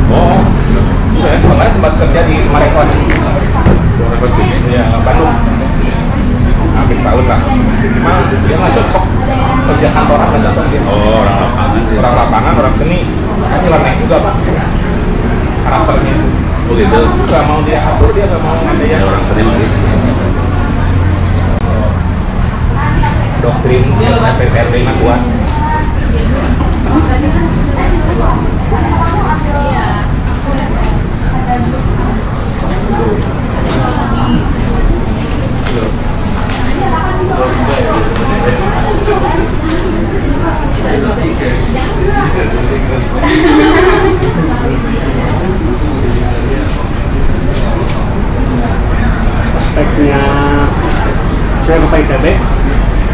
Oh, Sudah ya, kemarin sempat kerja di Marekon. Ya, Bandung. Habis tahun lah. Cuma dia nggak cocok kerja kantoran nggak cocok dia. oh orang lapangan sih. Orang lapangan, orang seni. Kan nyeleneh juga Pak. Karakternya. Oh gitu. Nggak mau dia atur, dia nggak mau ada Ya yang orang seni mah gitu. doktrin FSRD nya kuat. Aspeknya saya ke ITB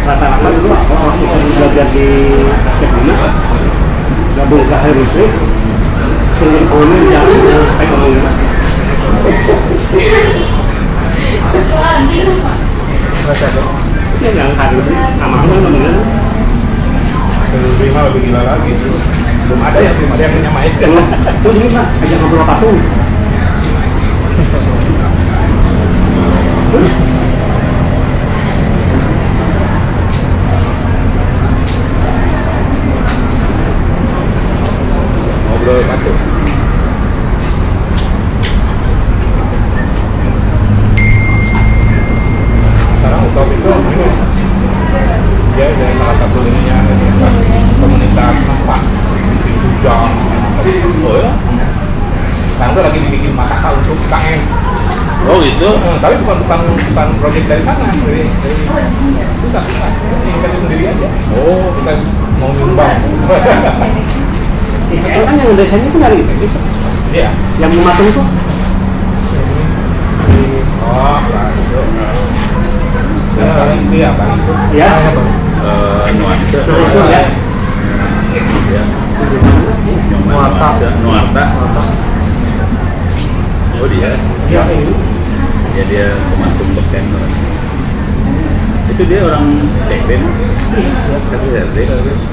rata-rata dulu orang bisa belajar di Cekina gabung ke Hairusri sehingga ekonomi jalan dengan ekonomi ya yang Hairusri amalnya mendingan Terima lebih gila lagi. Belum ada yang menyamai. terus ini Pak ajak ngobrol patung Ngobrol batu. Sekarang Utop itu ini dia dari salah satu ininya komunitas Nempak di Jujang. Oh ya? Sekarang tuh lagi dibikin Makaka untuk KM. Oh gitu. Tapi bukan proyek dari sana, dari pusat. Inisiatif sendiri aja. Oh, Kita mau nyumbang. itu kan yang desainnya itu dari ITB Iya. yang mematung itu Oh, itu. Ya, ini apa itu? ya nuansa. itu ya Ya. Nuarta. Oh dia. ya ini Ya dia pematung beken. Itu dia orang TP kan?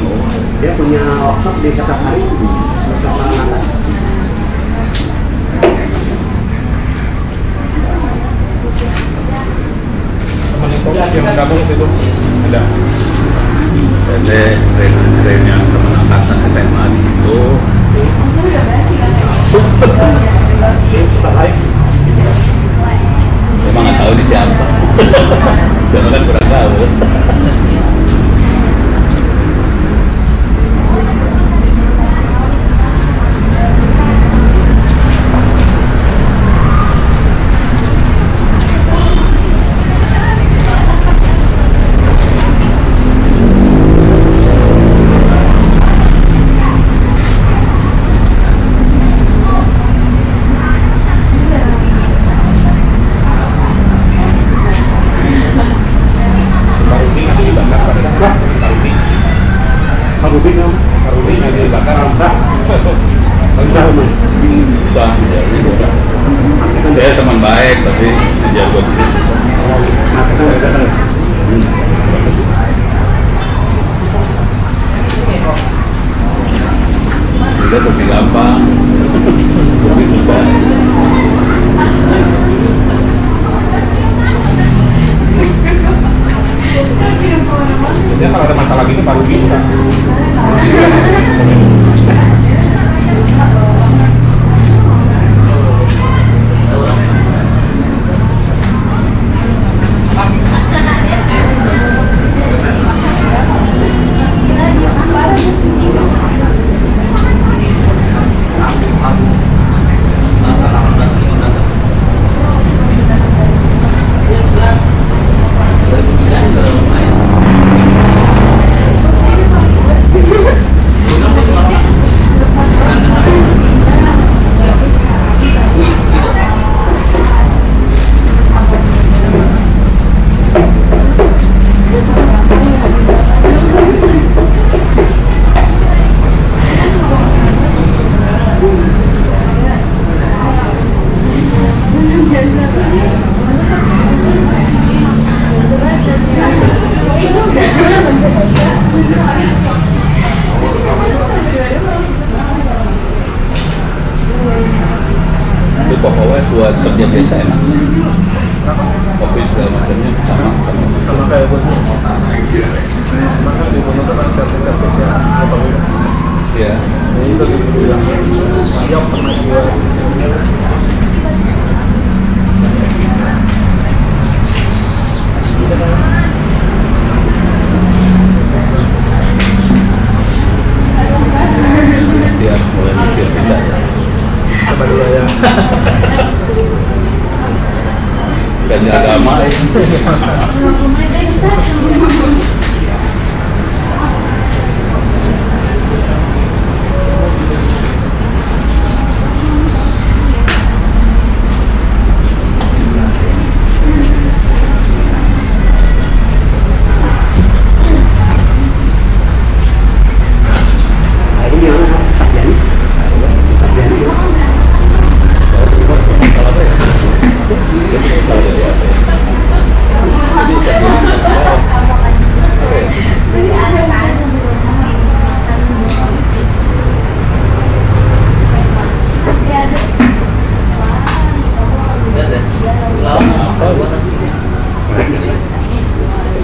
Oh. dia punya workshop di Kertasari workshop anak Temen itu yang gabung situ ada. Tren yang teman angkatan SMA gitu. Emang nggak tahu di siapa. Jangan kan kurang tahu. Karuti nanti dibakar pada Karuti. Karuti kan Karuti nanti dibakar. Enggak. Bisa rumah. Susah ya, saya teman baik tapi jago gitu. Nah, kita nggak ada. Udah sepi gampang. Sepi susah. Biasanya kalau ada masalah gini baru bisa. Wes buat kerja biasa enak. Office segala macamnya sama kayak buat maka di Bono kan servis-servis ya ya. ini itu dibilang siap pernah buat Dia mulai mikir pindah ya. coba dulu ya Dan agama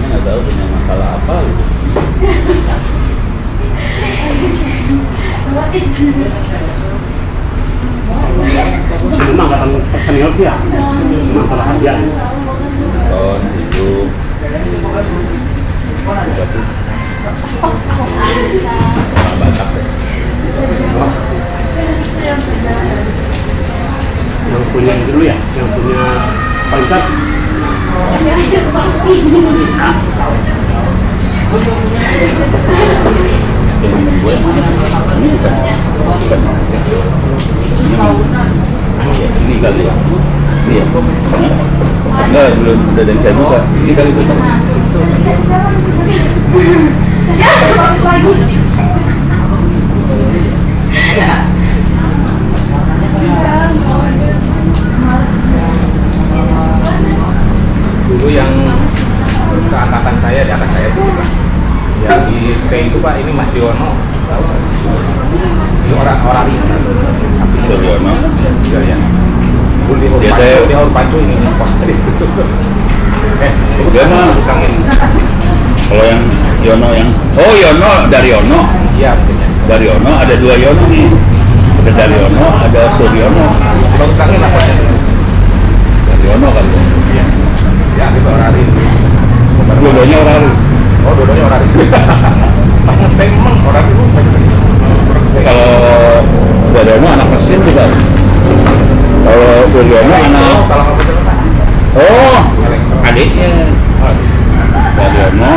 nggak tahu punya masalah apa gitu. Memang kata senior sih ya, masalah kerjaan. Tahun hidup berarti Batak ya. Yang punya itu dulu ya, yang punya pangkat. Temen gue yang mana? Ini bukan ini kali ya. Ini ya? Enggak, belum udah dari saya buka. Ini kali itu. dulu yang seangkatan saya di atas saya itu Pak. Yang di stay itu Pak, ini Mas Yono tahu nggak? Ini orang Suryono. ya ya dulu di Dia Orpanco, teh- di Orpanco ini Pak. Dia mah- Usangin. Kalau yang Yono yang Yono dari Yono. Iya, betul. Dari Yono ada dua Yono nih. Ada dari Yono, ada Suryono. Kalau usangin apa ya? Dari Yono kan. Iya. Ya, itu orari. Dua-duanya orang. Oh, dua-duanya orari. Pas nge-stay memang orari lu Kalau dari Yono anak mesin juga. Kalau Suryono anak kalau nggak betul adiknya. Dari Yono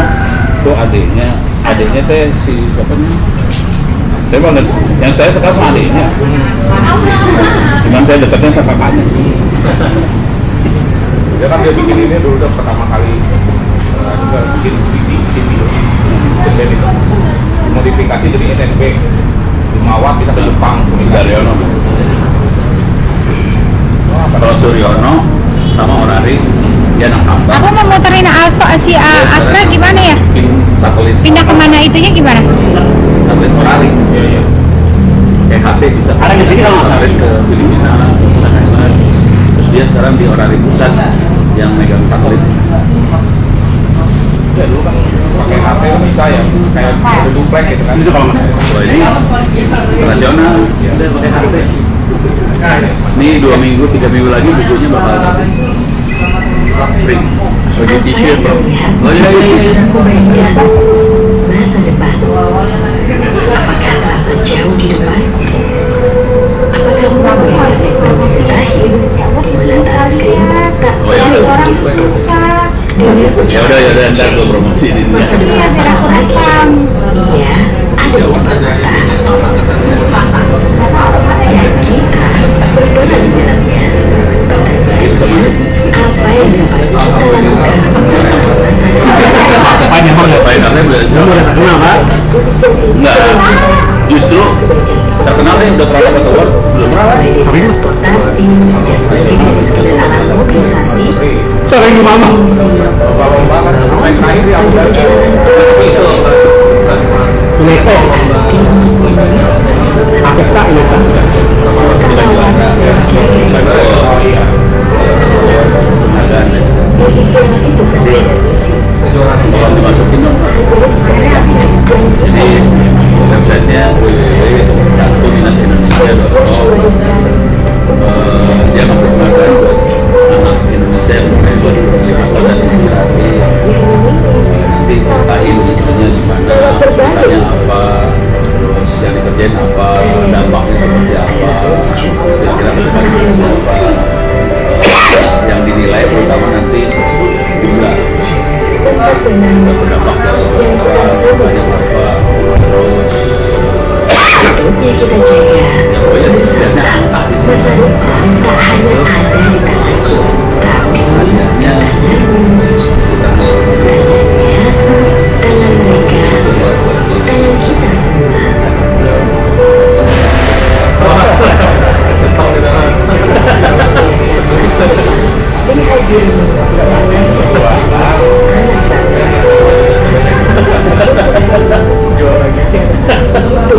itu adiknya teh si siapa nih? Saya mau yang saya suka sama adiknya. Cuman saya dekatnya sama kakaknya. dia kan dia bikin ini dulu tuh pertama kali juga bikin video band itu modifikasi jadi SSB 5 watt bisa ke Jepang Dari Yono. Kalau Suryono sama Orari dia anak tambang. Aku mau muterin Astra gimana ya? Bikin satelit. Pindah kemana itunya gimana? Satelit Orari. iya iya EHT bisa Ada di sini kalau satelit ke Filipina, ke Thailand. Terus dia sekarang di Orari pusat yang megang satelit. ya dulu kan pakai HP kan bisa ya kayak ada duplek gitu kan Itu kalau mas. Kalau ini internasional, dia pakai HT. nah ini Ini 2 minggu, 3 minggu lagi bukunya bakal print. Bagi t-shirt. Oh iya. Kebersihan masa depan. Apakah terasa jauh di depan? Apakah mempunyai teknologi terakhir di mana touchscreen tak Oh ya. lagi seperti Ya udah ntar gue promosi di masa sini. depan tidak lagi. Iya, ada di depan mata. Dan kita berperan di dalamnya. Pertanyaannya, apa yang dapat kita lakukan untuk masa depan? Panjang banget. Paling katanya udah Kamu udah terkenal Pak? enggak. Justru terkenal deh udah pernah dapat award belum? Transportasi yang terdiri dari kendaraan mobilisasi, Sering di mama. lomba kan main terakhir di Abu Dhabi Lepo. Aku tak ini Pak. serta lawan dan jaga oh iya Jadi websitenya www.1-indonesia.com. Dia masih saran buat anak Indonesia yang buat kegiatan dan inspirasi. Nanti ceritain Indonesia-nya gimana, ceritanya apa, terus yang dikerjain apa, dampaknya seperti apa, kira-kira kedepannya seperti apa. Yang dinilai terutama nanti jumlah berdampak dari banyak apa, terus yang kita jaga bersama. Masa depan tak hanya ada di tanganku, tapi di tanganmu, tangan mereka, tangan kita semua. Dengan hadirmu, anak bangsa.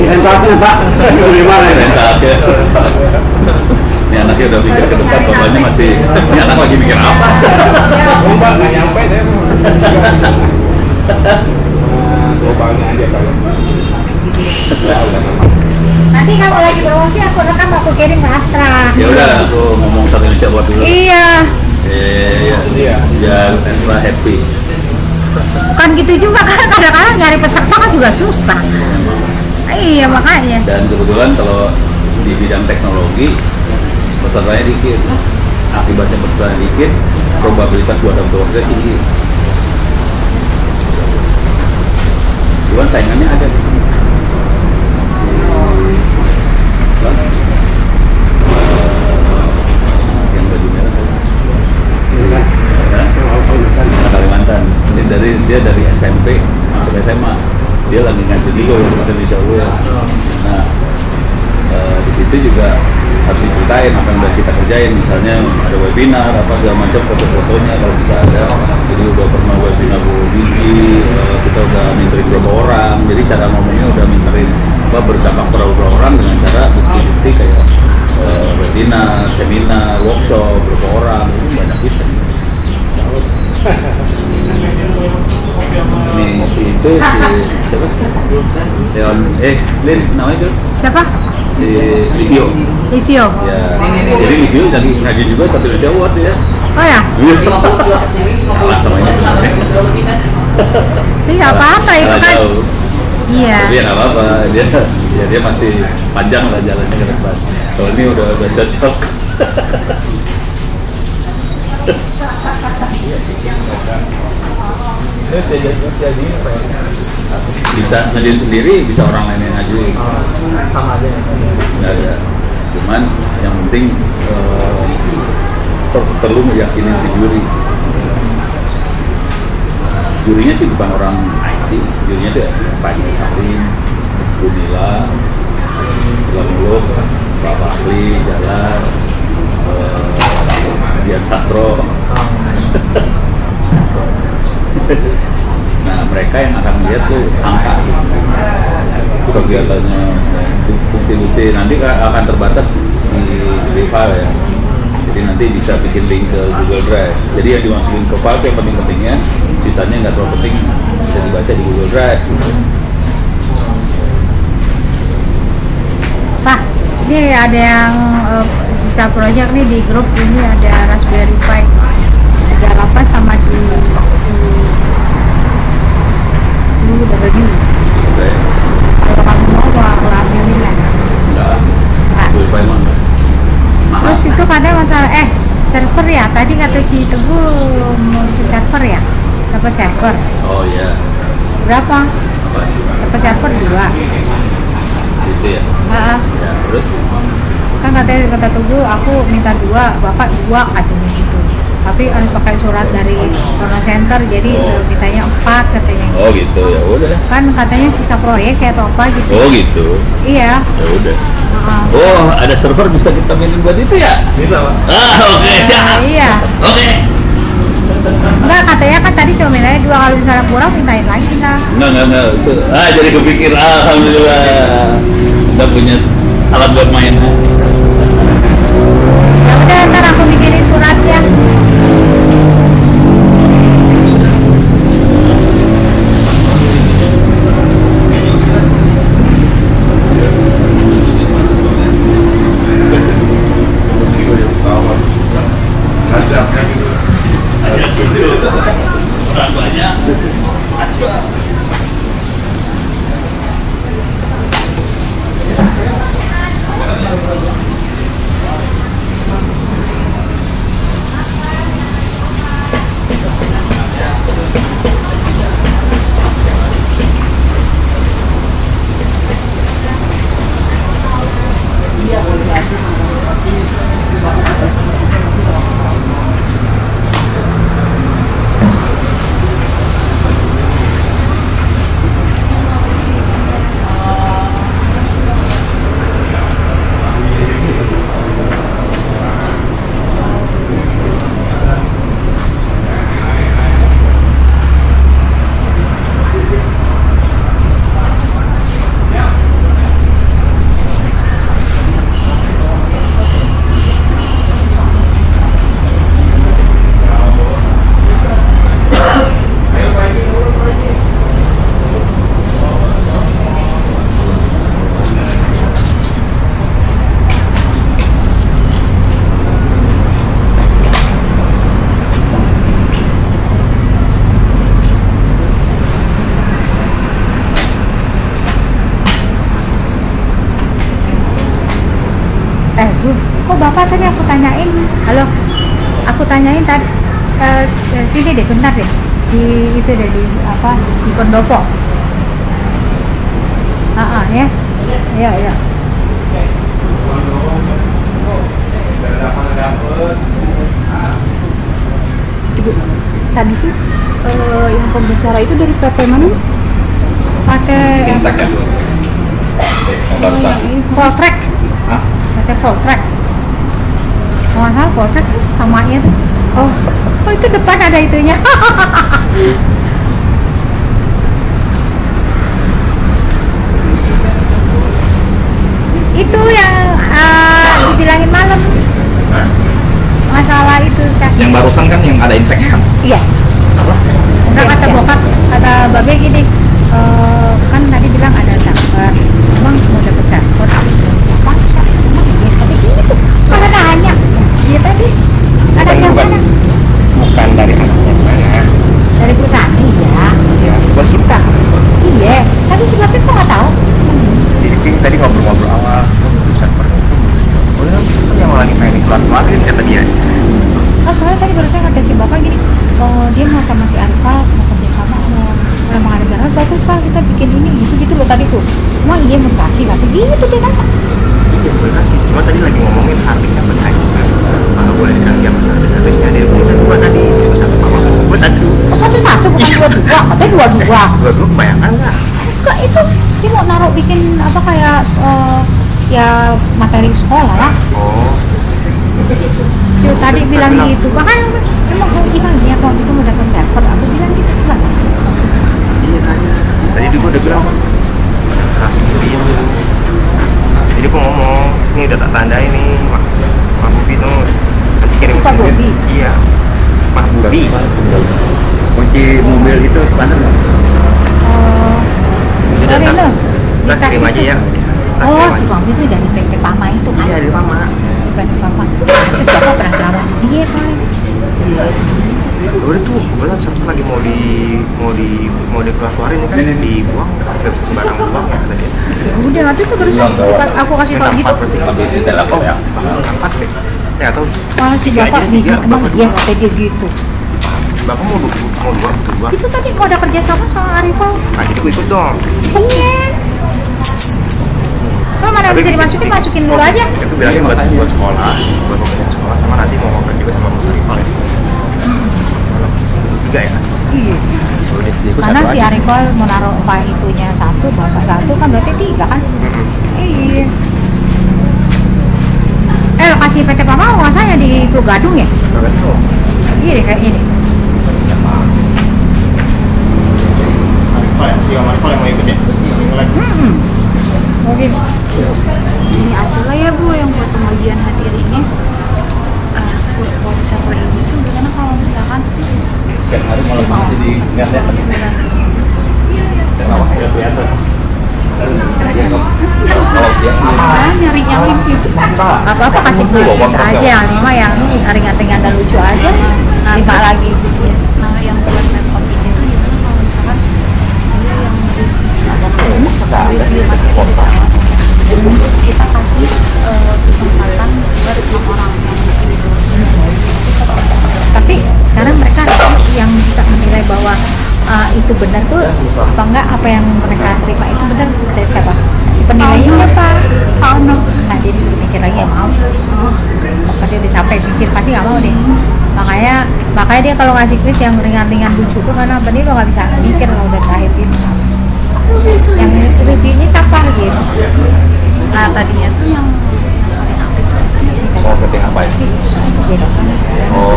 Rentaknya Pak, gimana ini? rentak ya. Ini anaknya udah mikir ke depan, bapaknya masih, ini anak lagi mikir apa? Mbak nggak nyampe deh. Lubangnya aja kalau. Nanti kalau lagi promosi aku rekam aku kirim ke Astra. Ya udah, aku ngomong satu Indonesia buat dulu. Iya, Iya. Biar extra happy. bukan gitu juga kan, kadang-kadang nyari peserta kan juga susah. Iya makanya. Dan kebetulan kalau di bidang teknologi pesertanya dikit, akibatnya pesertanya dikit, probabilitas buat dapet order tinggi. Cuman saingannya ada di sini. Yang baju merah Kalimantan. Ini dia dari SMP masuk SMA, dia lagi ngaji juga Universitas Indonesia UIN. Nah, di situ juga harus diceritain apa yang udah kita kerjain, misalnya ada webinar apa segala macam, foto-fotonya kalau bisa ada. Jadi udah pernah webinar biji, kita udah minterin berapa orang, jadi cara ngomongnya udah minterin berdampak berapa orang dengan cara bukti-bukti kayak webinar, seminar, workshop berapa orang, banyak bisa. Ini si itu siapa? Leon, Lin namanya siapa? Siapa? Si Livio. Livio. Ya, jadi Livio lagi ngaji juga satu Indonesia Award ya. Oh ya? Kalah sama ini sebenarnya. Tapi nggak apa-apa itu Kalah kan. jauh. Iya. Tapi ya nggak apa-apa, dia masih panjang lah jalannya ke depan. Kalau ini udah cocok. Bisa ngajuin sendiri, bisa orang lain yang ngajuin. Sama aja. Nggak ada. Cuman yang penting perlu meyakinin si juri. Jurinya sih bukan orang IT, jurinya tuh Pak Salim, Bunila, Muluk, Pak Fasli, Jalan, Dian Sastro. Nah, mereka yang akan lihat tuh angka sih sebenarnya. Itu kegiatannya, bukti-bukti nanti akan terbatas di file ya. Jadi nanti bisa bikin link ke Google Drive. Jadi yang dimasukin ke file yang penting-pentingnya, sisanya nggak terlalu penting, bisa dibaca di Google Drive. Pak, ini ada yang sisa proyek nih di grup ini, ada Raspberry Pi 38 sama di W. Oke. Kalau kamu mau aku ambilin ya. Enggak. Google Drive mana? Terus itu kadang masalah server ya. Tadi kata si Teguh mau itu server ya. Dapat server. Oh iya. Berapa? Apa? Dapat server 2. Gitu ya. Heeh. Ya, terus Kan kata Teguh aku minta 2, Bapak 2 katanya gitu. Tapi harus pakai surat dari Corona Center, jadi mintanya 4 katanya. oh gitu ya udah. Kan katanya sisa proyek kayak atau apa gitu. Oh gitu. Iya. Ya udah. Heeh. Oh, ada server bisa kita mainin buat itu ya? Bisa Pak. Oke, siap. Iya. Oke. Enggak, katanya kan tadi cuma mintanya 2, kalau misalnya kurang mintain lagi lah. Enggak. Jadi kepikir, alhamdulillah. Udah punya alat buat main. Ya udah, ntar aku bikinin suratnya. bapak tadi aku tanyain, halo, aku tanyain tadi sini deh, bentar deh, di itu deh di apa di pendopo. Ya, ya. Ibu, tadi tuh yang pembicara itu dari PT mana? Pakai Voltrek. PT Voltrek. Oh, salah Voltrek tuh namanya tuh. Oh itu depan ada itunya. Itu yang dibilangin malam. Masalah itu sakit. Yang barusan kan yang ada infeksi kan? Iya. Apa? Enggak, kata bokap, kata babe gini, kan tadi bilang ada sabar, emang mau dapet sabar, apa sabar, emang dia tadi gitu, mana nanya, dia tadi ada yang mana? Bukan dari anaknya mana? Dari perusahaan, iya. Ya, buat kita. Iya, tapi si babe kok nggak tahu? Jadi tadi ngobrol-ngobrol awal, bisa pergi. Udah, yang lagi pengen keluar-keluarin kata dia. Oh, soalnya tadi barusan kata si bapak gini, dia mau sama si Arifal mau kerja sama mau ada barang bagus pak kita bikin ini gitu loh tadi tuh. Emang iya mau kasih kata gitu dia kata. Iya boleh kasih, cuma tadi lagi ngomongin harganya berapa kan? Kalau boleh dikasih apa service-nya dia punya dua tadi, cuma satu mama, gue satu. Oh satu bukan dua, katanya dua. Dua kebayangkan nggak? Enggak itu dia mau naruh bikin apa kayak ya materi sekolah lah. Oh. Cuy tadi bilang gitu, makanya emang gimana ya kalau itu mau dapat server, aku bilang gitu kan. Iya tadi gue udah bilang khas mobil. Jadi gue ngomong, ini udah tak tandai nih, Mak Bubi tuh nanti kirim Pak Bobi? Iya, Mak Bubi. Kunci mobil itu sepanjang nggak? Sorry lo, Udah kirim aja ya. Oh si Bang itu dari PT Pama itu kan? Iya dari Mama. PT Pama. Terus bapak pernah selama di dia soalnya. Udah tuh, kebetulan satu lagi mau dikeluarin kan dibuang, sembarang buang ya kata dia. Ya udah nanti tuh terus aku kasih tau gitu. Tapi di telepon ya. Empat deh. Ya atau Kalau si bapak nih, emang dia kata dia gitu. Bapak mau dua. Itu tadi mau ada kerjasama sama Arifal. Nah jadi gue ikut dong. Iya. Kalau mana bisa masukin dulu aja. Itu bilangin buat sekolah, buat pembelajaran sekolah sama nanti mau ngobrol juga sama Mas Arifal ya. Tiga ya? Iya. Karena si Arifal mau naruh file itunya satu, bapak satu kan berarti tiga kan? Iya. Lokasi PT Pama nggak di Pulau Gadung ya? Iya deh kayak ini. Si Om Arifal yang mau ikut ya? Mungkin. Ini aja lah ya Bu yang buat pembagian hadir ini. Buat server ini tuh gimana kalau misalkan Setiap hari malam masih di lihat-lihat. nyarinya gitu. Apa kasih kuis aja yang lima yang ringan-ringan dan lucu aja. Lima lagi gitu ya. Nah yang buat laptop ini tuh gimana kalau misalkan dia yang kita kasih kesempatan buat orang yang Tapi sekarang mereka yang bisa menilai bahwa itu benar tuh apa enggak, apa yang mereka terima itu benar dari siapa? Si penilainya siapa? Nah dia disuruh mikir lagi ya mau. Maka dia udah capek mikir pasti nggak mau deh. Makanya dia kalau ngasih kuis yang ringan-ringan lucu tuh karena apa dia lo nggak bisa mikir kalau udah terakhir gitu. Yang lucu ini siapa gitu? nah tadinya tuh yang Mau setting apa ya? Oh.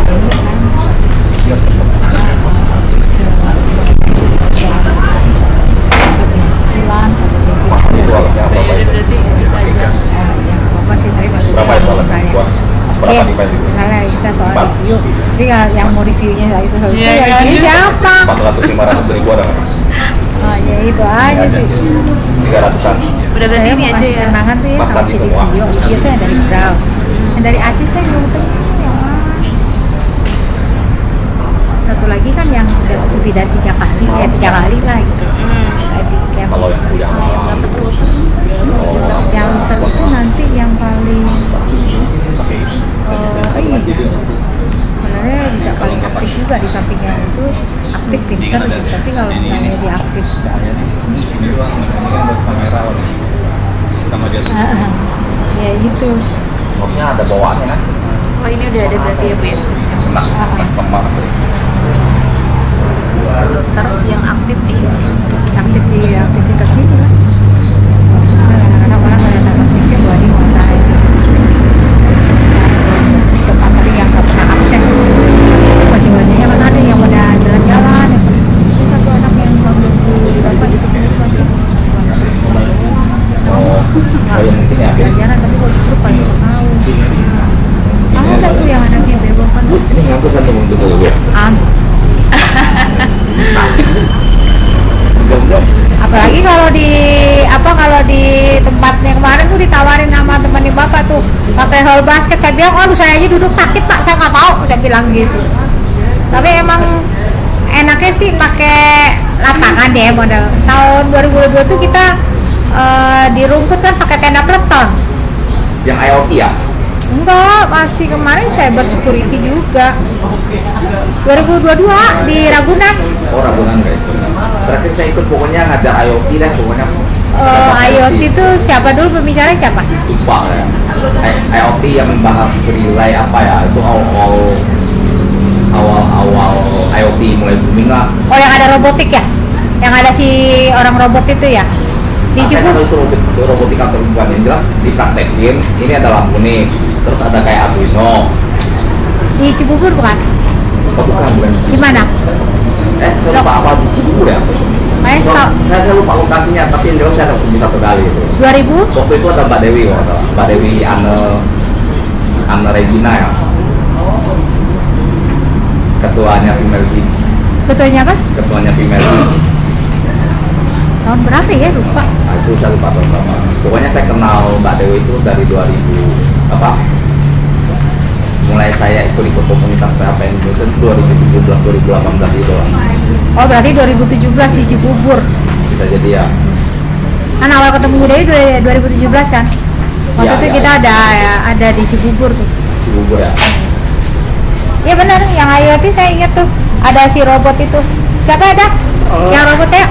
Berapa itu alasannya? Berapa device itu? Nah, kita soal review. Jadi yang mau reviewnya itu siapa? 400-500 ribu ada nggak? Oh ya itu aja sih. 300-an. udah berarti ini aja ya. Kenangan tuh ya sama si di video. Dia tuh yang dari Brown. Yang dari Aceh saya belum ketemu. Satu lagi kan yang udah lebih dari 3 kali, 3 kali lah gitu. Kayak Kalau yang punya yang router itu nanti yang paling Ya itu. Maksudnya ada bawaannya kan? Oh ini udah ada berarti ya Bu ya? Nah, semangat. Dokter yang aktif di aktivitas ini kan. Kadang-kadang orang kadang-kadang mikir bahwa ini mau saya si tempat tadi yang nggak pernah absen. Wajah-wajahnya kan ada yang udah jalan-jalan. Ini satu anak yang berapa itu Oh, yang mungkin ya. jalan tapi kok justru paling tahu. Kamu udah tuh yang anaknya bebok kan? Ini ngaku satu untuk dulu ya. Apalagi kalau di tempatnya kemarin tuh ditawarin sama temannya bapak tuh pakai hall basket, saya bilang oh saya aja duduk sakit pak, saya nggak mau, saya bilang gitu. Tapi emang enaknya sih pakai lapangan deh model. Tahun 2022 tuh kita di rumput kan pakai tenda peleton. Yang IoT ya? Enggak, masih kemarin cyber security juga. 2022 di Ragunan. Oh, Ragunan kayak itu. Terakhir saya ikut pokoknya ngajar IoT dah pokoknya. IoT itu siapa dulu pembicaranya siapa? Lupa ya. IoT yang membahas relay apa ya? Itu awal IoT mulai booming lah. Oh yang ada robotik ya? Yang ada si orang robot itu ya? Di Cibubur. Itu robotika terbukan yang jelas dipraktekin. Ini ada lampu nih. Terus ada kayak Arduino. Di Cibubur bukan? Oh, bukan. Di mana? Saya lupa apa di Cibubur ya? Saya lupa lokasinya, tapi yang jelas saya pergi satu kali itu. 2000? Waktu itu ada Mbak Dewi kalau nggak salah. Mbak Dewi Anne Regina ya. Ketuanya Female Team. Ketuanya apa? Ketuanya Female Team. Tahun berapa ya? Lupa. Nah, itu saya lupa tahun berapa. Pokoknya saya kenal Mbak Dewi itu dari 2000 apa? Mulai saya ikut komunitas PHP Indonesia 2017-2018 itu lah. Oh berarti 2017 di Cibubur. Bisa jadi ya. Kan awal ketemu Dewi 2017 kan? Waktu Ya, itu ya, kita ya. ada di Cibubur tuh. Cibubur ya. Iya benar, yang IoT saya ingat tuh ada si robot itu. Siapa ada? Yang robotnya?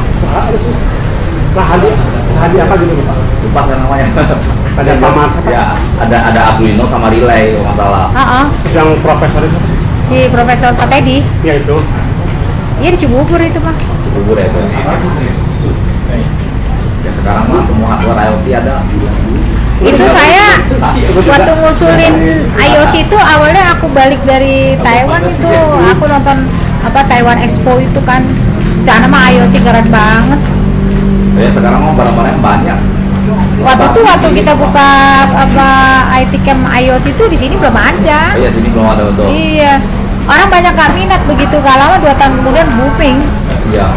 Hadi apa gitu Pak? Lupa saya namanya. Ada paman Ya, ada Arduino sama relay kalau nggak salah. yang profesor itu? Si Profesor Pak Teddy. Ya itu. Iya di Cibubur itu mah. Cibubur ya itu. Ya sekarang mah semua hardware IoT ada. Itu saya waktu ngusulin IoT itu awalnya aku balik dari Taiwan itu aku nonton Taiwan Expo itu kan. Di sana mah IoT keren banget. Ya sekarang mah barang-barang banyak. Waktu kita buka IT Camp IoT itu di sini belum ada. Iya sini belum ada betul. Iya. Orang banyak gak minat, begitu gak lama 2 tahun kemudian booming. Iya.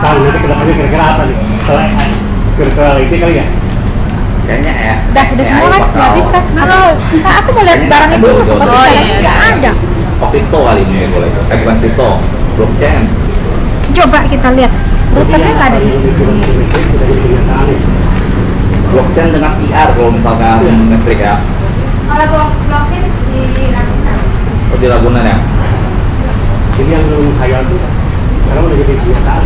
Tahu nanti kedepannya kira-kira apa nih? Kira-kira IT kali ya? Kayaknya ya. Udah semua kan nggak bisa. Aku mau lihat barangnya dulu, tapi barangnya nggak ada. Crypto kali ini boleh. Bukan crypto, blockchain. Coba kita lihat. Routernya nggak ada di sini. Blockchain dengan VR kalau misalkan Netflix ya. Kalau blockchain di Ragunan. Oh di Ragunan ya? Ini yang khayal tuh sekarang udah jadi kenyataan.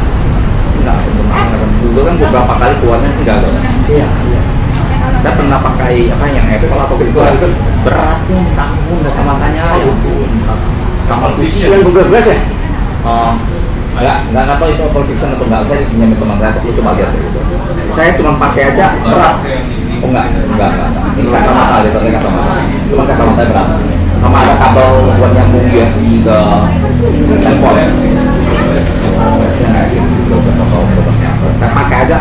Enggak sebenarnya kan dulu kan beberapa kali keluarnya enggak ada. Iya. Saya pernah pakai yang Apple atau gitu kan beratnya tanggung nggak sama tanya sama kursi Yang Google Glass ya? nggak tahu itu Apple Fiction atau enggak, saya pinjam teman saya tapi coba lihat gitu. Saya cuma pakai aja berat. Oh enggak ini kacamata gitu, ini kacamata cuma kacamata berat sama ada kabel buat nyambung USB ke handphone ya. Saya pakai aja,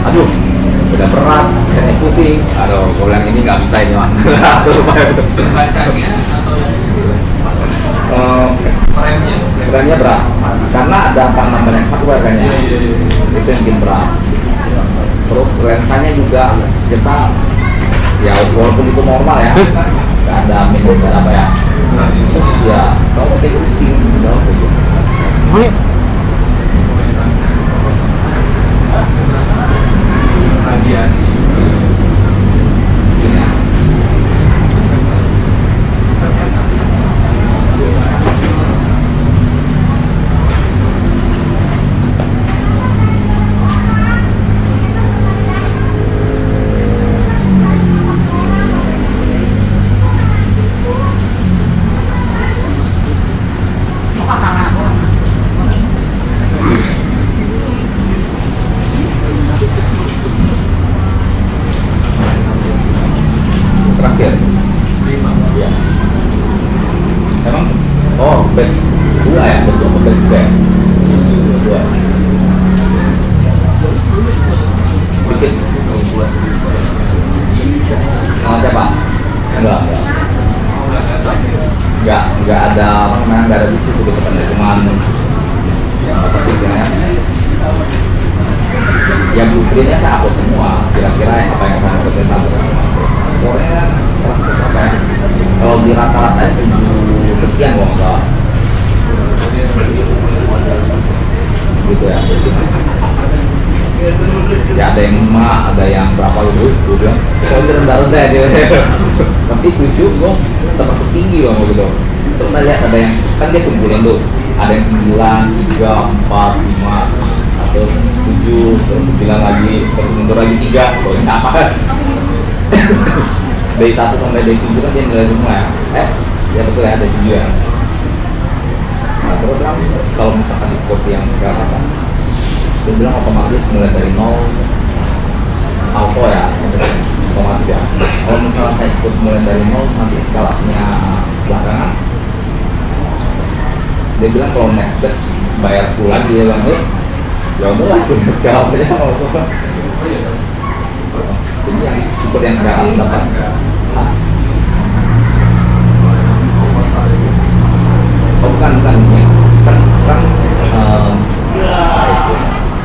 aduh udah berat, kayaknya pusing. Aduh, gue bilang ini nggak bisa ini mas. Remnya berat, karena ada tanam banyak hardware kayaknya. Itu yang bikin berat. Terus lensanya juga kita, ya walaupun itu normal ya, nggak ada minus nggak apa ya. Ya, kalau pakai pusing, udah. Radiasi. nggak ada apa namanya, nggak ada bisnis gitu kan, cuman yang apa sih ya blueprintnya saya upload semua, kira-kira apa yang saya maksudin satu skornya apa ya, kalau di rata-rata 7 sekian kok enggak gitu ya. Ya ada yang 5, ada yang berapa gitu, gue bilang kalau rendah-rendah aja tapi 7 gue tetap tinggi loh gitu. Terus saya lihat ada yang, kan dia kumpulin tuh, ada yang 9, 3, 4, 5 atau 7, terus 9 lagi, terus mundur lagi 3, kok ini apa kan? Dari 1 sampai dari 7 kan dia nilai semua ya? Ya betul ya, ada 7 ya. Nah terus kan kalau misalkan ikut yang sekarang kan, dia bilang otomatis mulai dari 0 auto ya, otomatis ya. Kalau misalnya saya ikut mulai dari 0 nanti skalanya belakangan, dia bilang kalau next batch bayar full lagi, dia bilang ya udahlah punya skalanya mau coba. Jadi yang ikut yang sekarang dapat bukan ya,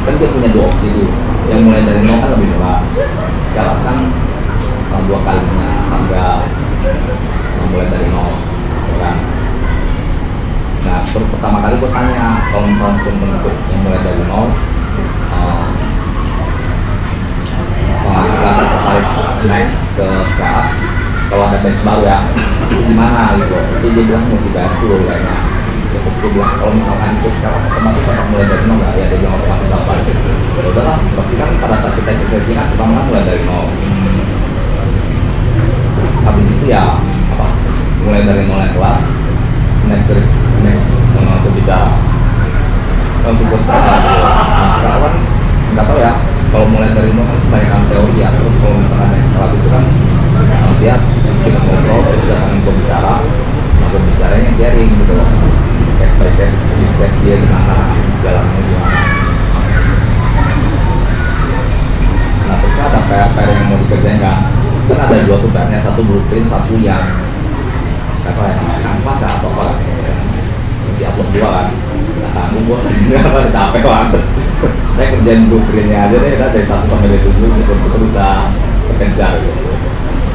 kan dia punya 2 opsi dulu. Yang mulai dari 0 kan lebih murah. Sekarang kan 2 kalinya harga mulai dari 0 kan. Nah, pertama kali gue tanya, kalau misalnya langsung bentuk yang mulai dari 0 rasa tertarik next ke sekarang, kalau ada batch baru ya, itu gimana gitu. Jadi dia bilang mesti bayar dulu kayaknya. Terus gue bilang kalau misalkan itu sekarang otomatis tetap mulai dari 0 nggak? Ya dia bilang otomatis apa gitu. Ya udahlah, berarti kan pada saat kita ikut sesi kan pertama mulai dari 0. Habis itu ya apa? Mulai dari 0 yang kelar, next itu bicara langsung ke sekarang. Nah sekarang kan nggak tahu ya, kalau mulai dari 0 kan kebanyakan teori ya. Terus kalau misalkan next setelah itu kan dia sedikit ngobrol, terus akan berbicara, bicaranya sharing gitu loh, case by case, discuss dia gimana, jalannya gimana. Nah terus ada PR yang mau dikerjain kan ada 2 tuh PR-nya, satu blueprint, satu yang apa ya, kanvas ya atau apa, mesti upload 2 kan. Nah sanggup gue, capek banget. Saya kerjain blueprintnya aja deh, dari 1 sampai 7 gitu, kita bisa kekejar gitu.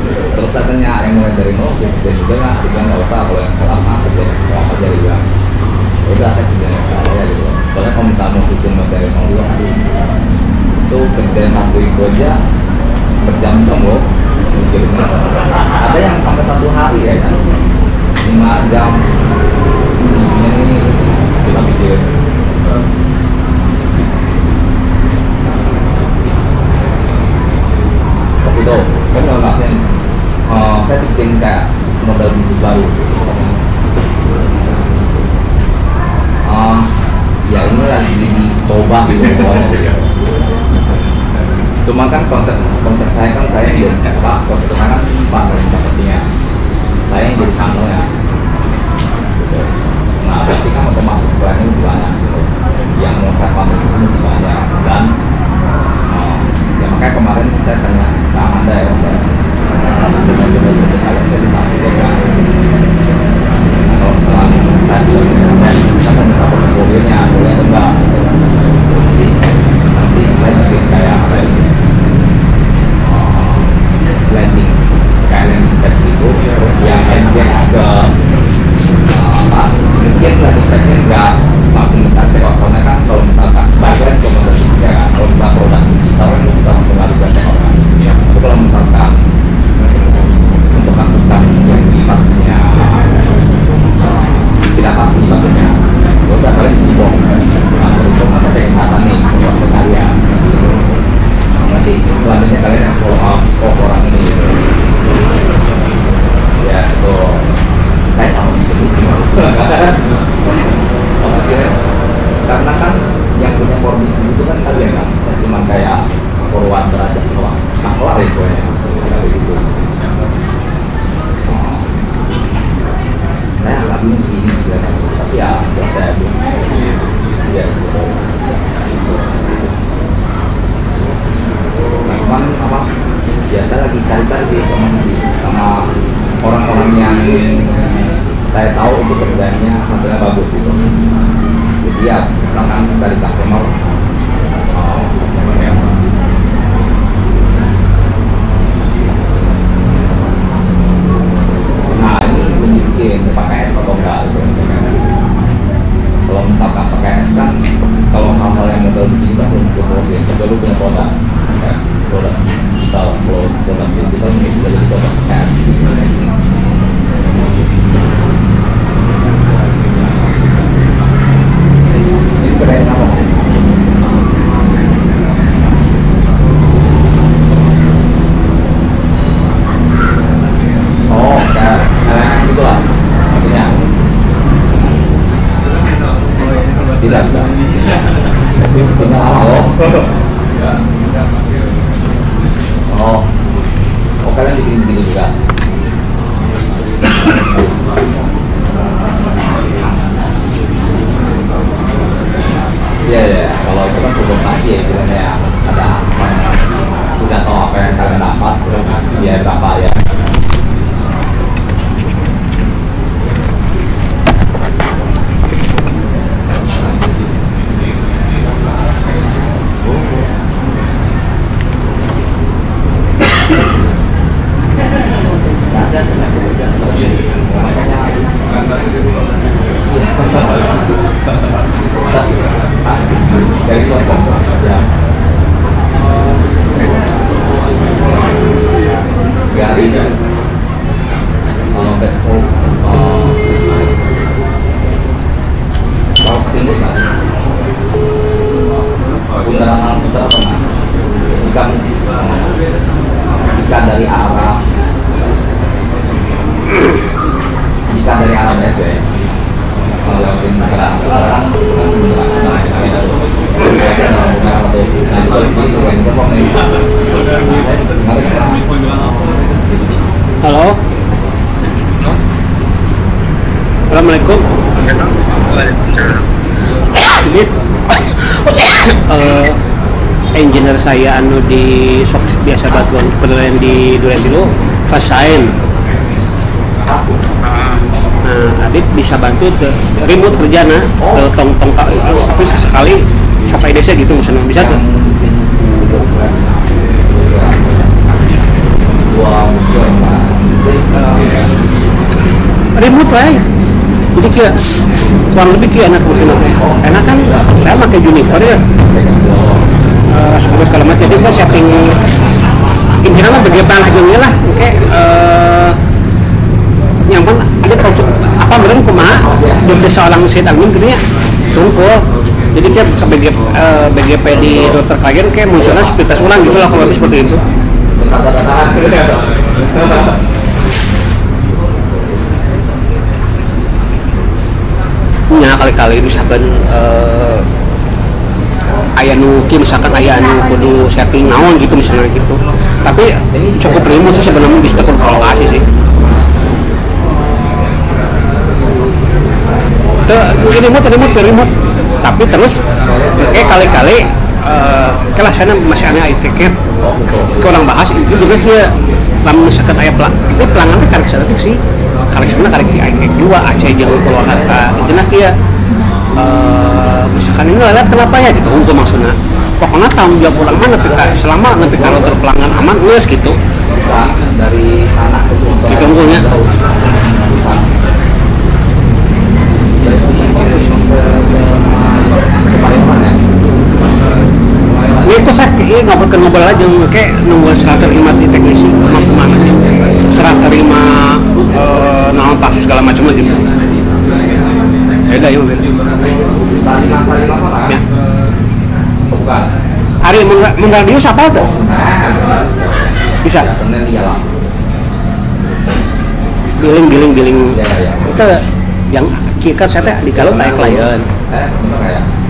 Terus katanya yang mulai dari 0, saya kerjain juga nggak? Dia bilang nggak usah, kalau yang sekarang mah kerjain yang sekarang aja. Dia bilang udah saya kerjain yang sekarang aja gitu. Soalnya kalau misalnya mau bikin dari 0 dulu, itu kerjain 1 itu aja berjam-jam loh. Ada yang sampai 1 hari ya kan, 5 jam isinya ini kita bikin. Tapi itu kan kalau ngasih saya bikin kayak model bisnis baru. Ya ini lagi dicoba gitu. Cuma kan konsep saya kan saya yang jadi SK, konsep saya kan partner marketingnya, saya yang jadi kantornya. Nah berarti kan otomatis selain ini banyak yang mau saya partner itu masih banyak. Dan ya makanya kemarin saya tanya ke Amanda ya, kalau saya disampaikan kalau misalnya saya bisa minta portfolionya, boleh atau enggak. Nanti saya bikin kayak apa ya, landing page itu, terus yang engage ke apa, mungkin landing page-nya nggak langsung mencapai kok, soalnya kan kalau misalkan bagian komodasinya kan, kalau misalkan produk digital kan bisa mengaruhkan orang. Tapi kalau misalkan untuk kasus-kasus yang sifatnya tidak pasti sifatnya, udah kalian disibok, untuk masa keingatan nih untuk kalian. Nanti selanjutnya kalian yang follow up orang ini ya, itu saya tahu gitu. Makasih ya, karena kan yang punya core bisnis itu kan kalian kan, saya cuma kayak forward aja, kelar ya pokoknya gitu. Saya nggak bingung sih ini sebenarnya, tapi ya yang saya bingung ya cuman apa, biasa lagi cari-cari sih teman sih sama orang-orang yang saya tahu itu kerjanya hasilnya bagus gitu. Jadi ya misalkan dari customer nah ini bikin pakai es atau enggak gitu. Kalau misalkan pakai es kan kalau hal-hal yang modal kita untuk proses kita dulu punya produk kita kalau produk kita mungkin bisa jadi produk es. Ini keren apa? Oh, kayak es itu lah maksudnya. Bisa. Tinggal lama loh. Oh, kalian bikin gitu juga. Iya, kalau itu kan provokasi ya istilahnya ya. Ada tidak tahu apa yang kalian dapat, terus dia berapa ya. Dari kelas ya. Gari kalau let's say roasting kan bundaran langsung apa ikan dari Arab biasa ya kalau lewatin negara Halo. Assalamualaikum. Ini engineer saya anu di sok biasa batuan penilaian di Duren dulu Fasain. Nah, Adit bisa bantu remote kerjana ke tong-tong tapi sekali sampai desa gitu misalnya bisa tuh. Remote lah ya. Jadi kira kurang lebih kira enak mesin enak kan saya pakai Juniper ya segala macam jadi kita setting intinya mah begitu aja lah kayak yang pun ada konsep apa beneran kumaha dari seorang mesin admin gitu ya tungkul jadi kayak ke BGP di dokter klien kayak munculnya sepintas ulang gitu lah kalau lebih seperti itu. Nya kali-kali misalkan aya nu misalkan aya nu kudu setting naon gitu misalnya gitu tapi cukup remote sih sebenarnya bisa tekun lokasi sih remote tapi terus kali-kali kelas sana masih ada tiket ke orang bahas itu juga dia lamun misalkan aya pelanggan teh karek saeutik sih karek sana karek dua Aceh jeung Purwakarta intina kieu misalkan ini lihat kenapa ya gitu unggul maksudnya pokoknya tanggung jawab orang mana selama nepi kalau pelanggan aman geus gitu dari sana ke Sumber gitu unggulnya ini kok saya ngobrol aja kayak nunggu serah terima di teknisi kemana serah terima nama pasus segala macam gitu beda ya ya hari mengradius apa tuh bisa billing itu yang kita saya digalau kayak klien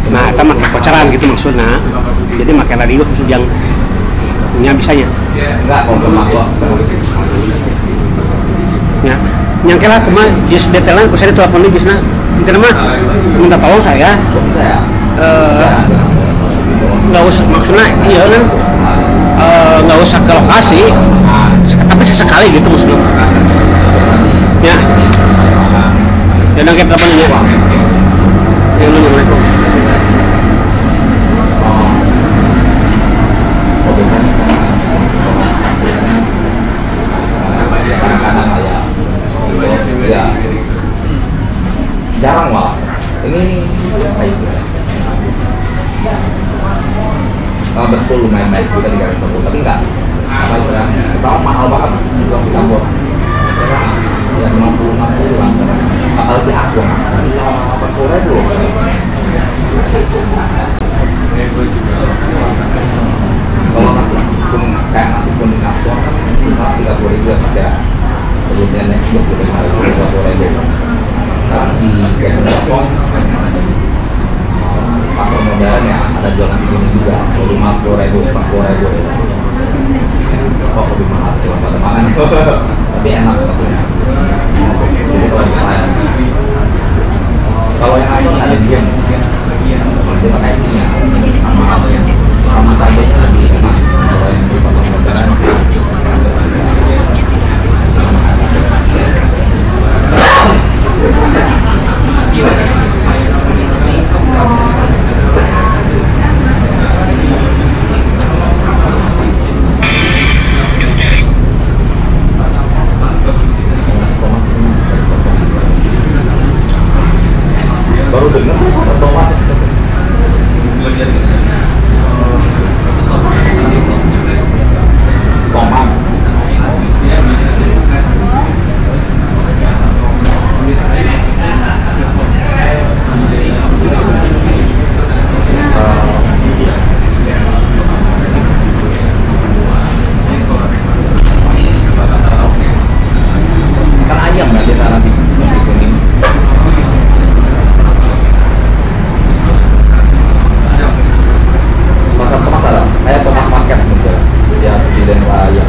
nah kita pakai koceran gitu maksudnya jadi pakai radio khusus yang bisanya ya yang kira kemana just detailan saya telepon di bisna intinya mah minta tolong saya nggak usah maksudnya iya kan nggak usah ke lokasi tapi sesekali gitu maksudnya ya Kadang kita teman dulu Pak. Assalamualaikum. Kadang-kadang ya jarang malah ini betul main-main juga di garis sebut tapi enggak apa istilahnya sekarang mahal banget bisa Singapura ya 50 lah bakal lebih aku bisa 80.000 kalau nasi kuning kayak nasi kuning aku kan bisa 30.000 ya sebelumnya naik 25.000 sekarang di Kepong pasar modern ya ada jual nasi kuning juga 50.000 40.000 kok lebih mahal daripada makan tapi enak maksudnya jadi kalau di saya kalau yang lain ada diam dia pakai ininya sama cabenya lebih enak kalau yang di pasar modern baru dengar satu mas Tomang kan ayam nanti nasi kuning pasar Thomas ada kayak Thomas Market gitu ya presiden raya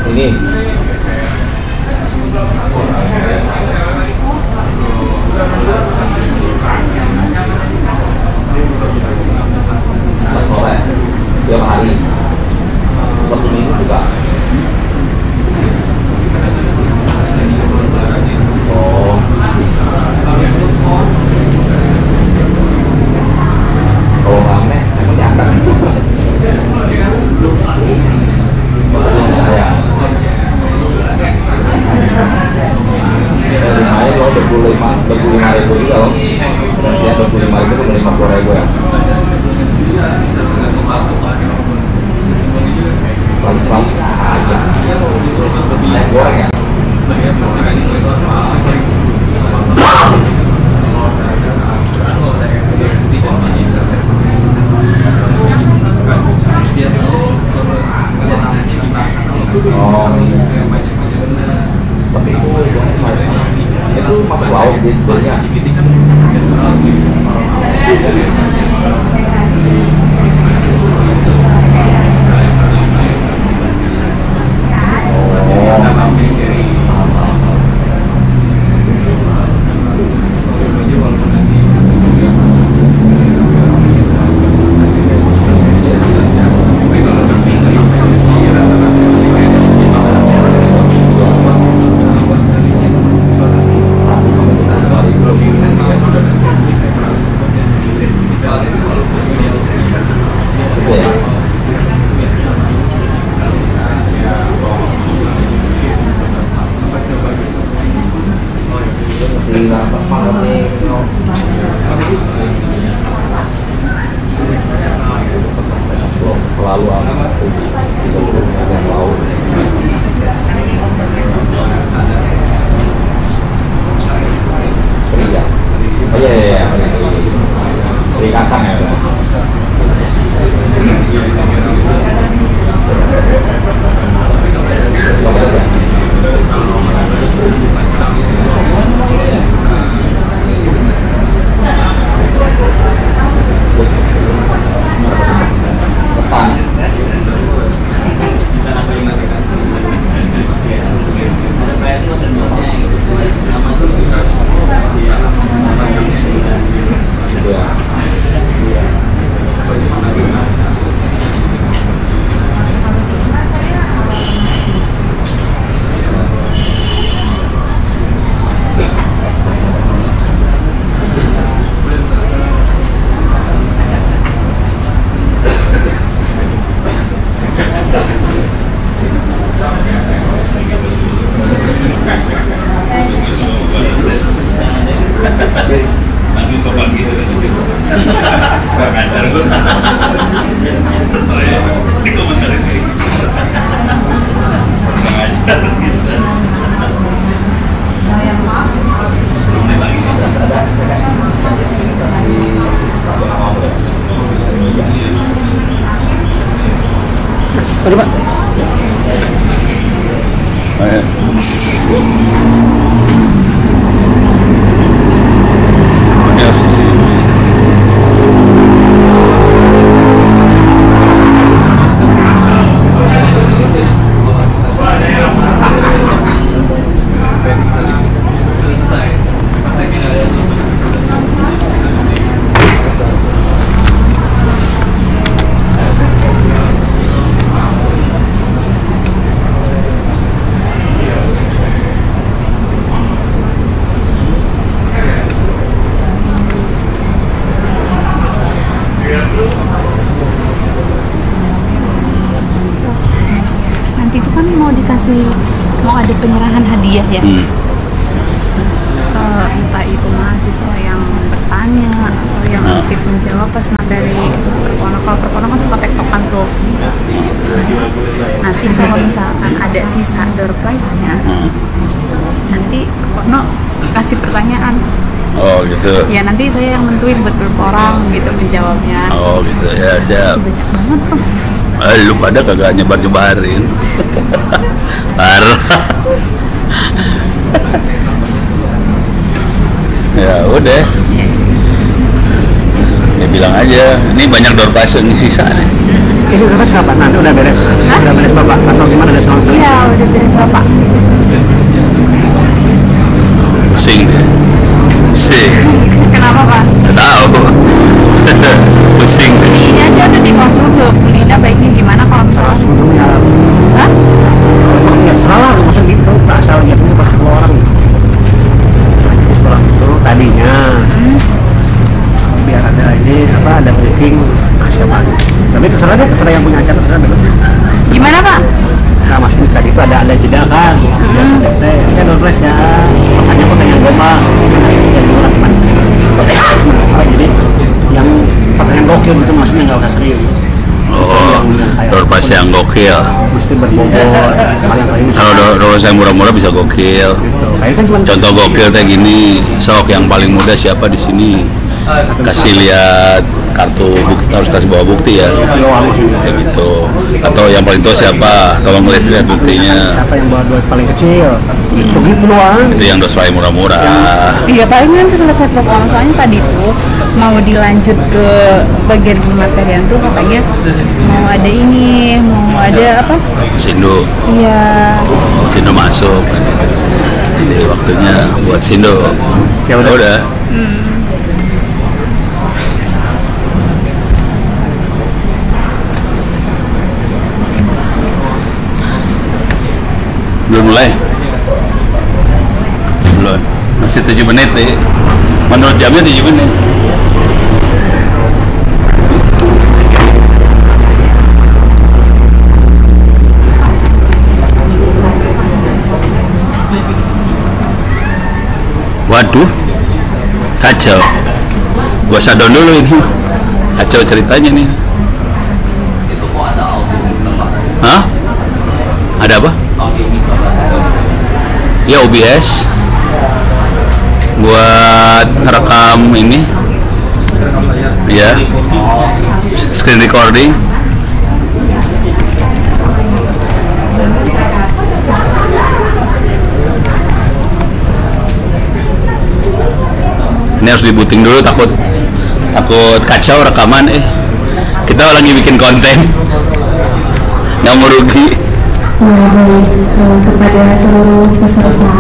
ini sore tiap hari satu minggu juga kalau rame emang diangkat maksudnya ya lumayan loh 25.000 juga loh dan saya 25.000 sama 50.000 ya paling aja naik goreng ya tapi itu kita sih masuk laut di bawahnya selalu aman di laut pria oh iya pria kacang ya depan Langsung sopan gitu kan sih. Gak ngajar gue. Stres. Di komentar ini. Gak ngajar bisa. Ini lagi. Mari Pak. Ayo. Ini harus di sini. Nanti itu kan mau ada penyerahan hadiah ya. Entah itu mahasiswa yang bertanya atau yang aktif menjawab pas materi perpono. Kalau perpono kan suka tektokan tuh. Nanti kalau misalkan ada sisa door prize-nya, nanti perpono kasih pertanyaan. Oh gitu. Ya nanti saya yang nentuin buat berapa orang gitu menjawabnya. Oh gitu ya, siap. Banyak banget tuh. Lu pada kagak nyebar-nyebarin. Parah. Ya udah. Ya bilang aja, ini banyak door prize yang sisa nih. Ini terus kapan? Nanti udah beres? Udah beres Bapak? Atau gimana, udah selesai? Iya, udah beres Bapak. Pusing deh. Pusing. Kenapa Pak? Nggak tahu. Pusing deh. Ini aja tuh di konsul tuh, belinya baiknya gimana kalau misalnya? Sebelumnya, Hah? kalau emang niat salah, maksud gitu, tak asal niatnya pasti ke orang gitu. Sekolah itu tadinya biar ada ini ada briefing kasih apa gitu. Tapi terserah yang punya acara, terserah bener. Gimana Pak? Nah maksudnya tadi itu ada jeda kan, ini kan door prize ya, pertanyaan gampang, jadi orang cuma jadi yang pertanyaan gokil itu maksudnya nggak usah serius. Oh, door prize yang gokil. Mesti berbobot, kali Kalau door prize yang murah-murah bisa gokil. Contoh gokil kayak gini, sok yang paling muda siapa di sini? Kasih lihat kartu bukti, harus kasih bawa bukti ya, kayak gitu. Atau yang paling tua siapa? Tolong lihat buktinya. Siapa yang bawa duit paling kecil? Gitu doang. Itu yang dos prize murah-murah. Iya paling nanti selesai performa, soalnya tadi tuh mau dilanjut ke bagian pematerian tuh katanya mau ada ini, mau ada apa? Sindo. Iya. Sindo masuk. Jadi waktunya buat Sindo. Ya udah. Belum mulai? Belum. Masih 7 menit nih. Menurut jamnya 7 menit. Waduh, kacau. Gua shutdown dulu ini. Kacau ceritanya nih. Itu kok ada audio mixer Pak? Hah? Ada apa? Audio mixer ada. Ya OBS buat ngerekam ini. Ya. Screen recording. Ini harus dibuting dulu, takut kacau rekaman. Kita lagi bikin konten nggak mau rugi. Kepada seluruh peserta